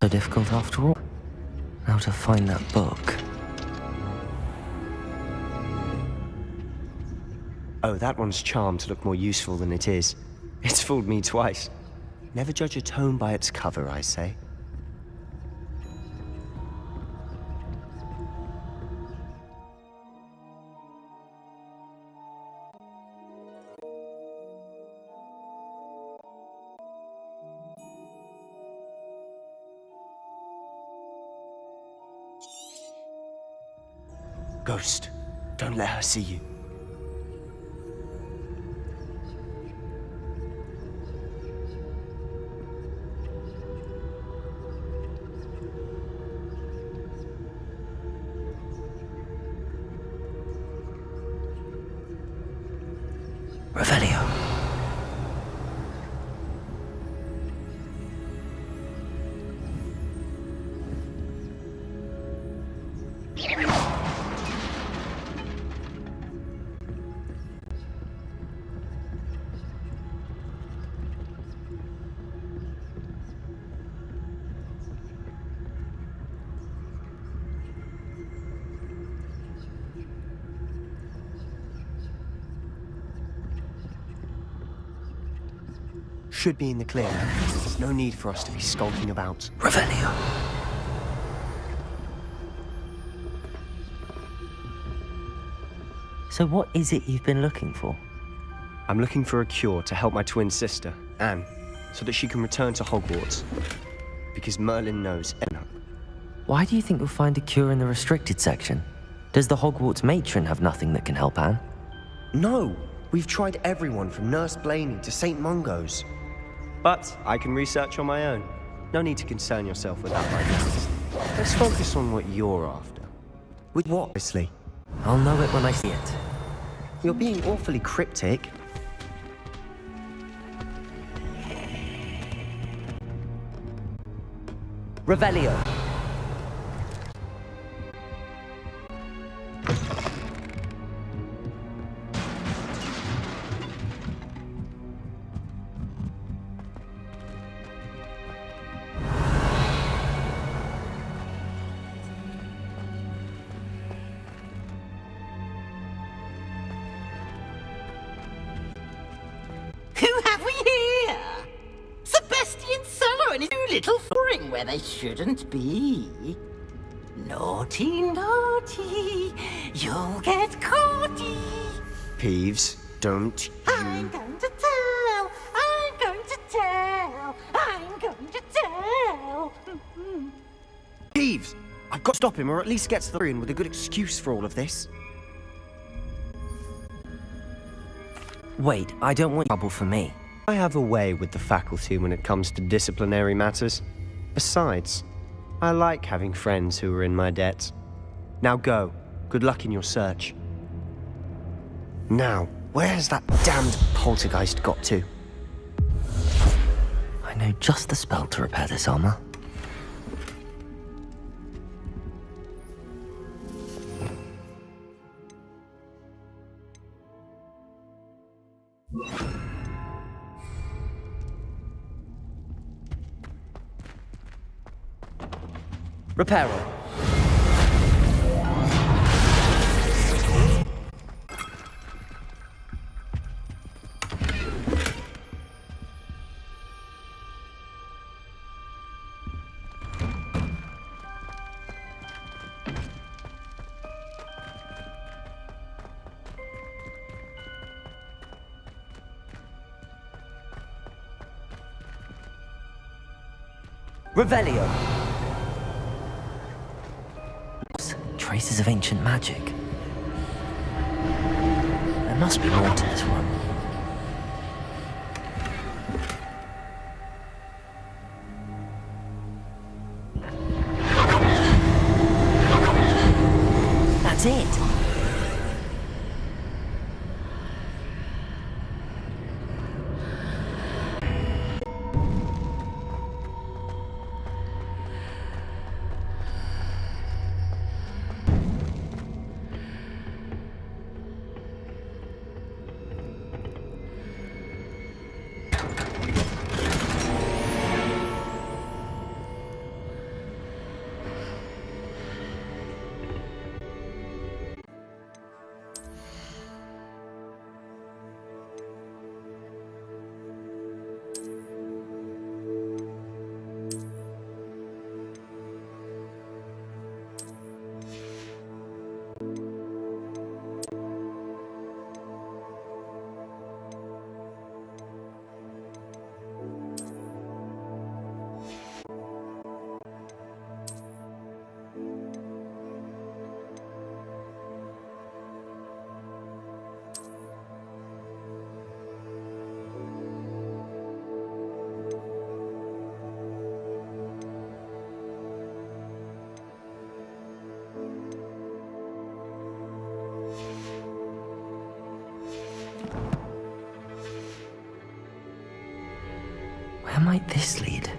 Speaker 1: So difficult after all. How to find that book?
Speaker 22: Oh, that one's charmed to look more useful than it is. It's fooled me twice. Never judge a tome by its cover, I say. Ghost, don't let her see you.
Speaker 1: Revelio.
Speaker 22: Should be in the clear now. There's no need for us to be skulking about.
Speaker 1: Revelio. So what is it you've been looking for?
Speaker 22: I'm looking for a cure to help my twin sister, Anne, so that she can return to Hogwarts. Because Merlin knows enough.
Speaker 1: Why do you think you'll find a cure in the restricted section? Does the Hogwarts matron have nothing that can help Anne?
Speaker 22: No! We've tried everyone from Nurse Blaney to St. Mungo's. But I can research on my own. No need to concern yourself with that right now. Let's focus on what you're after. With what, obviously?
Speaker 1: I'll know it when I see it.
Speaker 22: You're being awfully cryptic.
Speaker 1: Revelio.
Speaker 8: Who have we here? Sebastian Cellar and his two little foring where they shouldn't be. Naughty, naughty, you'll get caughty.
Speaker 22: Peeves, don't you...
Speaker 8: I'm going to tell, I'm going to tell, I'm going to tell.
Speaker 22: Peeves! I've got to stop him, or at least get to the room with a good excuse for all of this.
Speaker 1: Wait, I don't want trouble for me.
Speaker 22: I have a way with the faculty when it comes to disciplinary matters. Besides, I like having friends who are in my debt. Now go. Good luck in your search.
Speaker 21: Now, where has that damned poltergeist got to? I know just the spell to repair this armor. Repairer. Revelio. Traces of ancient magic. There must be more to this one. That's it. Where might this lead?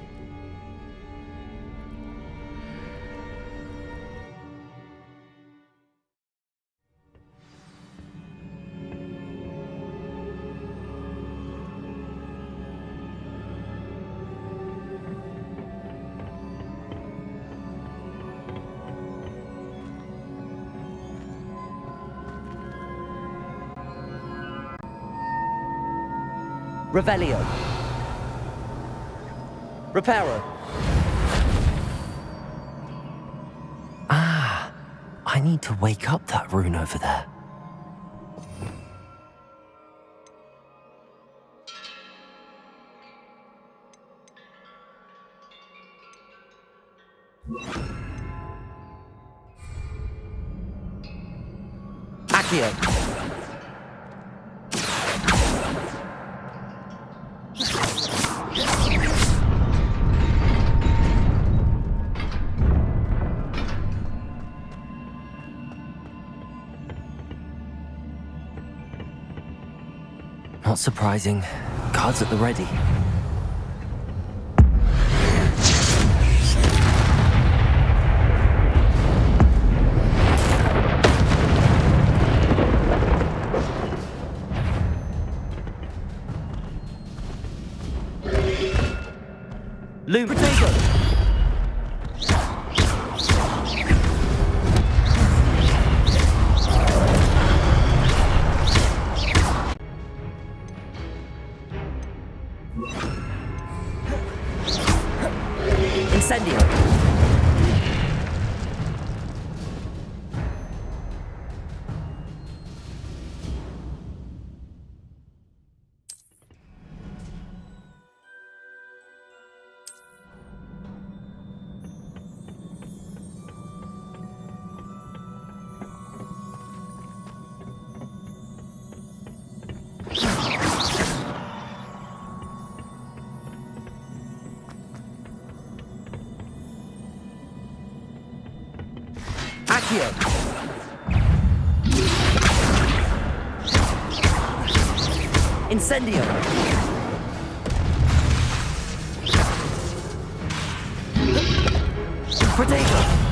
Speaker 21: Revelio. Repairer. Ah, I need to wake up that rune over there. Accio. Not surprising. Cards at the ready. Loom potato! Incendio. Accio! Incendio! Protego!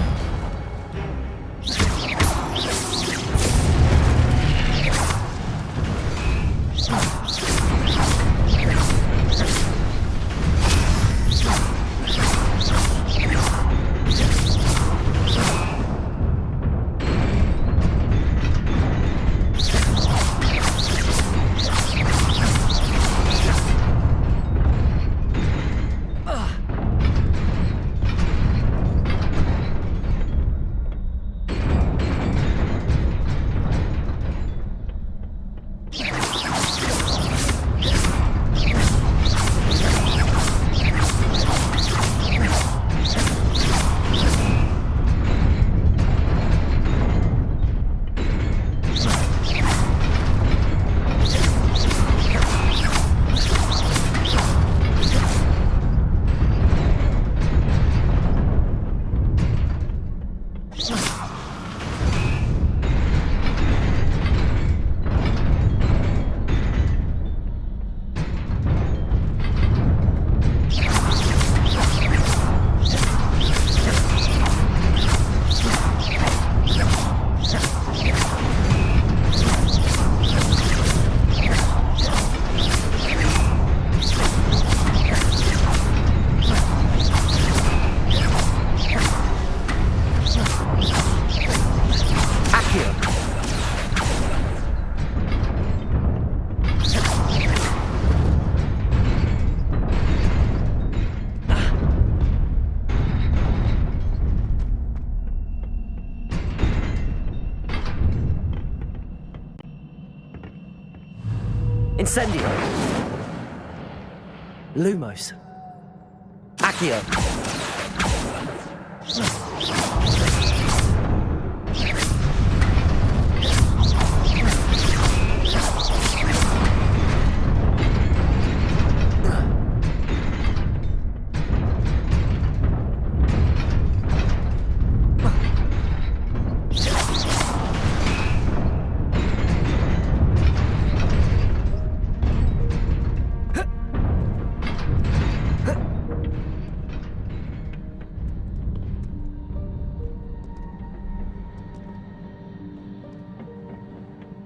Speaker 21: Incendio! Lumos! Accio!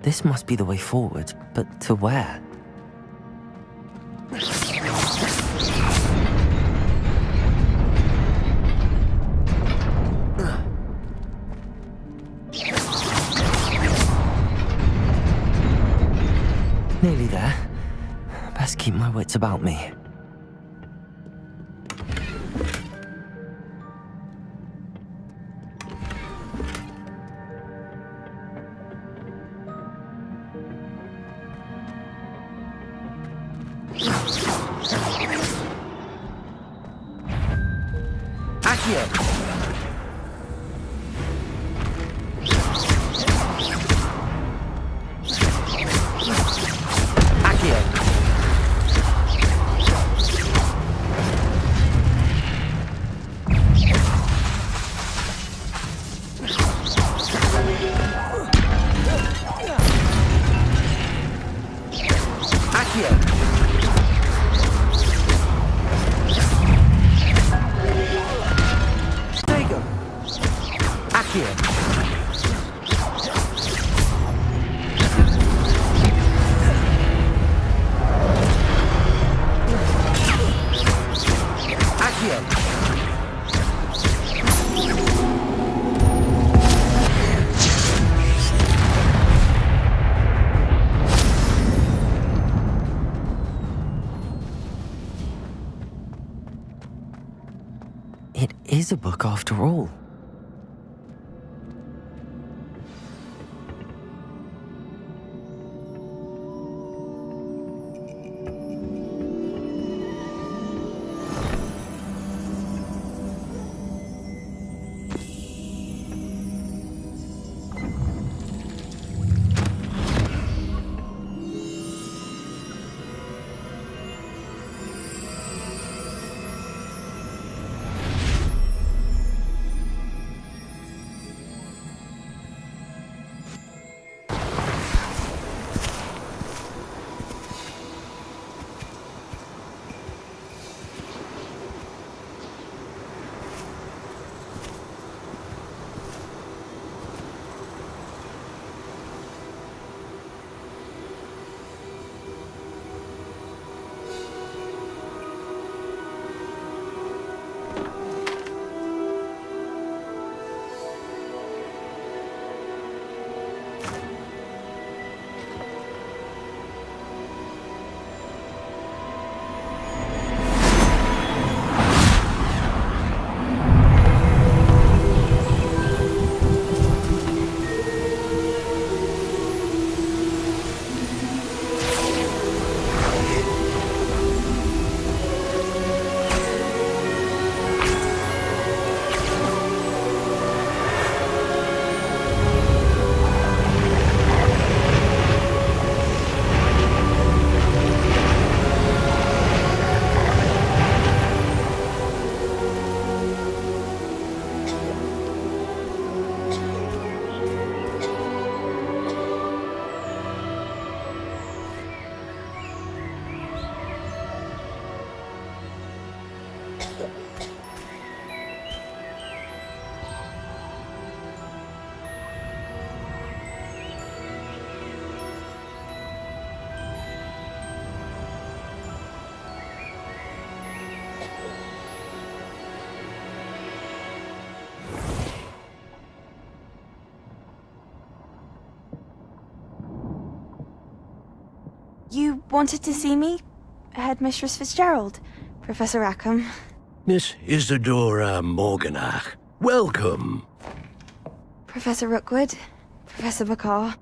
Speaker 1: This must be the way forward, but to where? Nearly there. Best keep my wits about me. It is a book after all.
Speaker 20: You wanted to see me? Headmistress Fitzgerald, Professor Rackham.
Speaker 4: Miss Isadora Morganach, welcome.
Speaker 20: Professor Rookwood, Professor Bakar.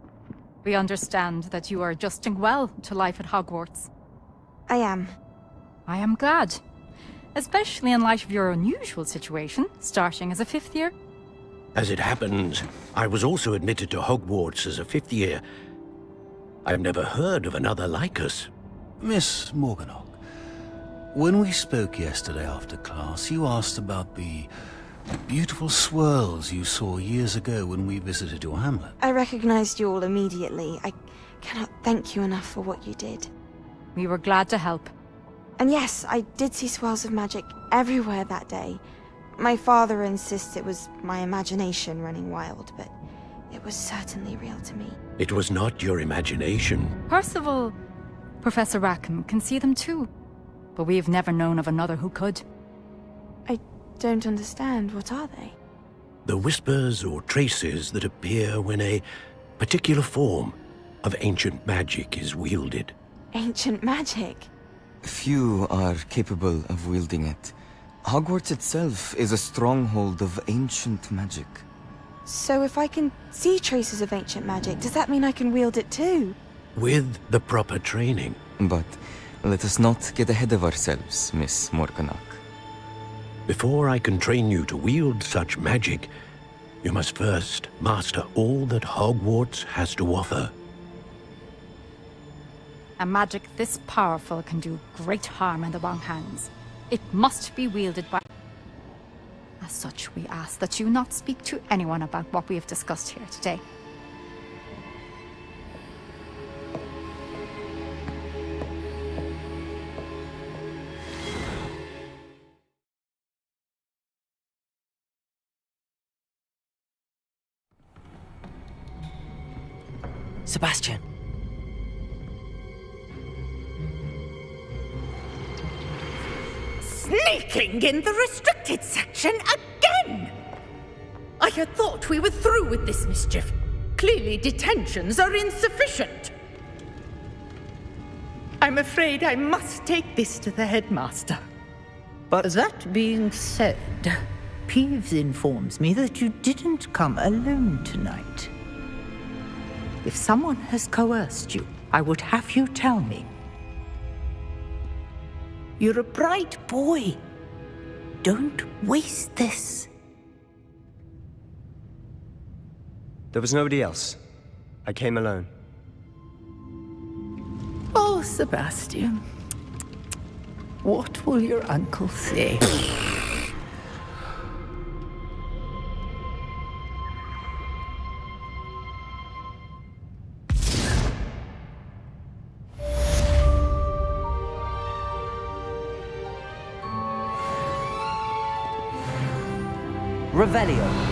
Speaker 11: We understand that you are adjusting well to life at Hogwarts.
Speaker 20: I am.
Speaker 11: I am glad. Especially in light of your unusual situation, starting as a 5th year.
Speaker 4: As it happens, I was also admitted to Hogwarts as a 5th year. I've never heard of another like us.
Speaker 23: Miss Morganach, when we spoke yesterday after class, you asked about the beautiful swirls you saw years ago when we visited your hamlet.
Speaker 20: I recognized you all immediately. I cannot thank you enough for what you did.
Speaker 11: We were glad to help.
Speaker 20: And yes, I did see swirls of magic everywhere that day. My father insists it was my imagination running wild, but it was certainly real to me.
Speaker 4: It was not your imagination.
Speaker 11: Percival, Professor Rackham can see them too. But we've never known of another who could.
Speaker 20: I don't understand. What are they?
Speaker 4: The whispers or traces that appear when a particular form of ancient magic is wielded.
Speaker 20: Ancient magic?
Speaker 1: Few are capable of wielding it. Hogwarts itself is a stronghold of ancient magic.
Speaker 20: So if I can see traces of ancient magic, does that mean I can wield it too?
Speaker 4: With the proper training.
Speaker 1: But let us not get ahead of ourselves, Miss Morganach.
Speaker 4: Before I can train you to wield such magic, you must first master all that Hogwarts has to offer.
Speaker 11: A magic this powerful can do great harm in the wrong hands. It must be wielded by... As such, we ask that you not speak to anyone about what we have discussed here today.
Speaker 1: Sebastian.
Speaker 7: Sneaking in the restricted section again! I had thought we were through with this mischief. Clearly detentions are insufficient. I'm afraid I must take this to the headmaster.
Speaker 24: But that being said, Peeves informs me that you didn't come alone tonight. If someone has coerced you, I would have you tell me. You're a bright boy. Don't waste this.
Speaker 22: There was nobody else. I came alone.
Speaker 24: Oh, Sebastian. What will your uncle say?
Speaker 1: Revelio.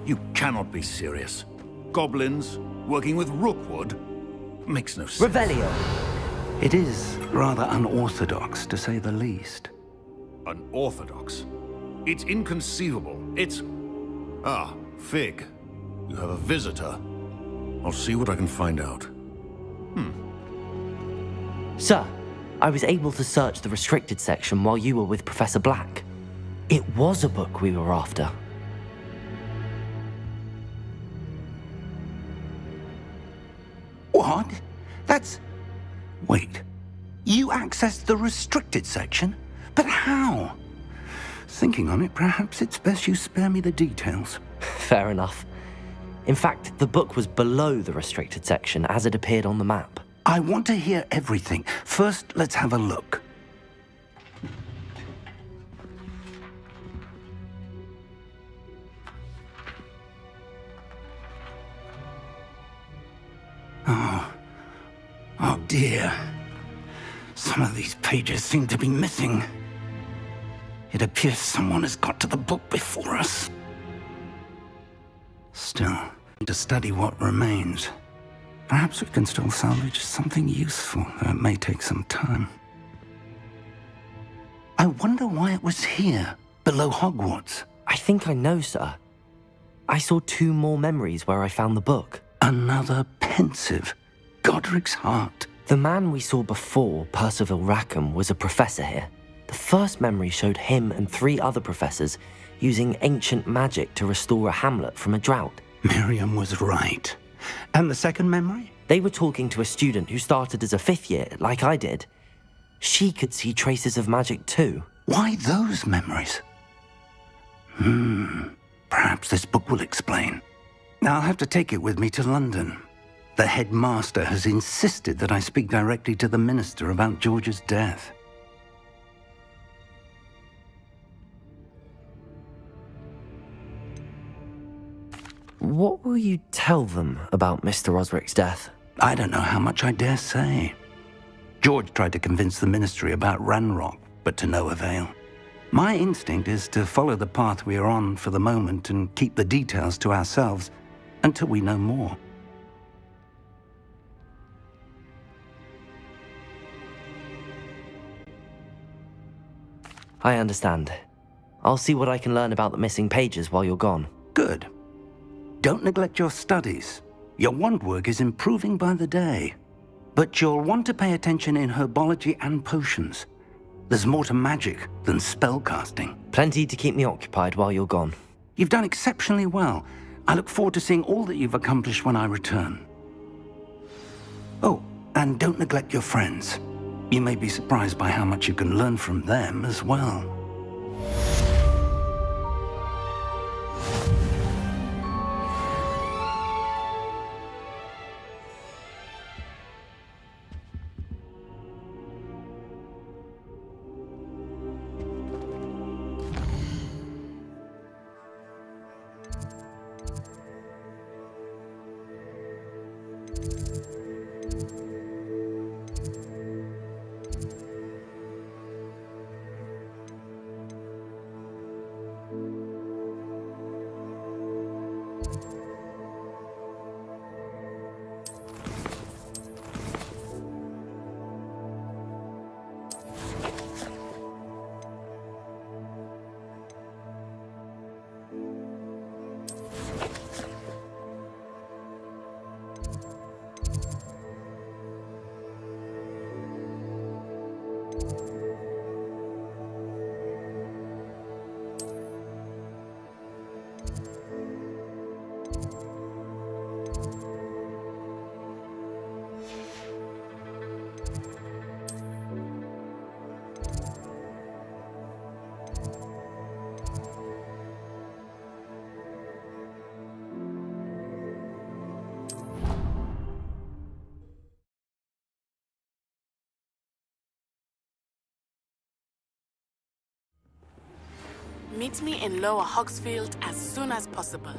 Speaker 23: You cannot be serious. Goblins working with Rookwood? Makes no sense.
Speaker 1: Revelio.
Speaker 15: It is rather unorthodox, to say the least.
Speaker 23: Unorthodox? It's inconceivable. It's... Ah, Fig. You have a visitor. I'll see what I can find out.
Speaker 1: Sir, I was able to search the restricted section while you were with Professor Black. It was a book we were after.
Speaker 15: What? That's... Wait. You accessed the restricted section? But how? Thinking on it, perhaps it's best you spare me the details.
Speaker 1: Fair enough. In fact, the book was below the restricted section as it appeared on the map.
Speaker 15: I want to hear everything. First, let's have a look. Oh dear. Some of these pages seem to be missing. It appears someone has got to the book before us. Still, to study what remains. Perhaps we can still salvage something useful, though it may take some time. I wonder why it was here, below Hogwarts.
Speaker 1: I think I know, sir. I saw 2 more memories where I found the book.
Speaker 15: Another pensive. Godric's heart.
Speaker 1: The man we saw before, Percival Rackham, was a professor here. The first memory showed him and 3 other professors using ancient magic to restore a hamlet from a drought.
Speaker 15: Miriam was right. And the second memory?
Speaker 1: They were talking to a student who started as a 5th year, like I did. She could see traces of magic too.
Speaker 15: Why those memories? Perhaps this book will explain. Now I'll have to take it with me to London. The headmaster has insisted that I speak directly to the minister about George's death.
Speaker 1: What will you tell them about Mr. Osric's death?
Speaker 15: I don't know how much I dare say. George tried to convince the ministry about Ranrock, but to no avail. My instinct is to follow the path we are on for the moment and keep the details to ourselves until we know more.
Speaker 1: I understand. I'll see what I can learn about the missing pages while you're gone.
Speaker 15: Good. Don't neglect your studies. Your wand work is improving by the day. But you'll want to pay attention in herbology and potions. There's more to magic than spellcasting.
Speaker 1: Plenty to keep me occupied while you're gone.
Speaker 15: You've done exceptionally well. I look forward to seeing all that you've accomplished when I return. Oh, and don't neglect your friends. You may be surprised by how much you can learn from them as well.
Speaker 10: Meet me in Lower Hogsfield as soon as possible.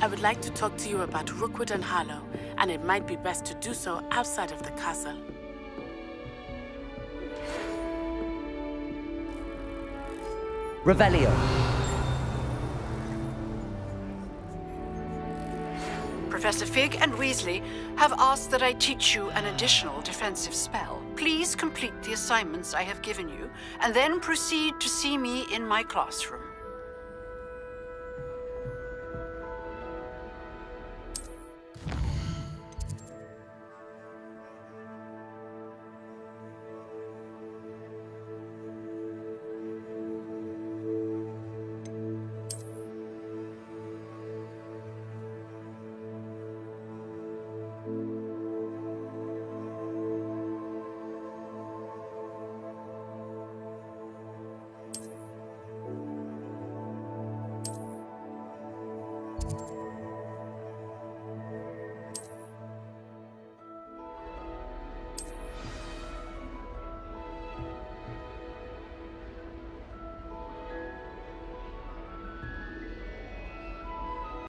Speaker 10: I would like to talk to you about Rookwood and Harlow, and it might be best to do so outside of the castle.
Speaker 1: Revelio.
Speaker 16: Professor Fig and Weasley have asked that I teach you an additional defensive spell. Please complete the assignments I have given you, and then proceed to see me in my classroom.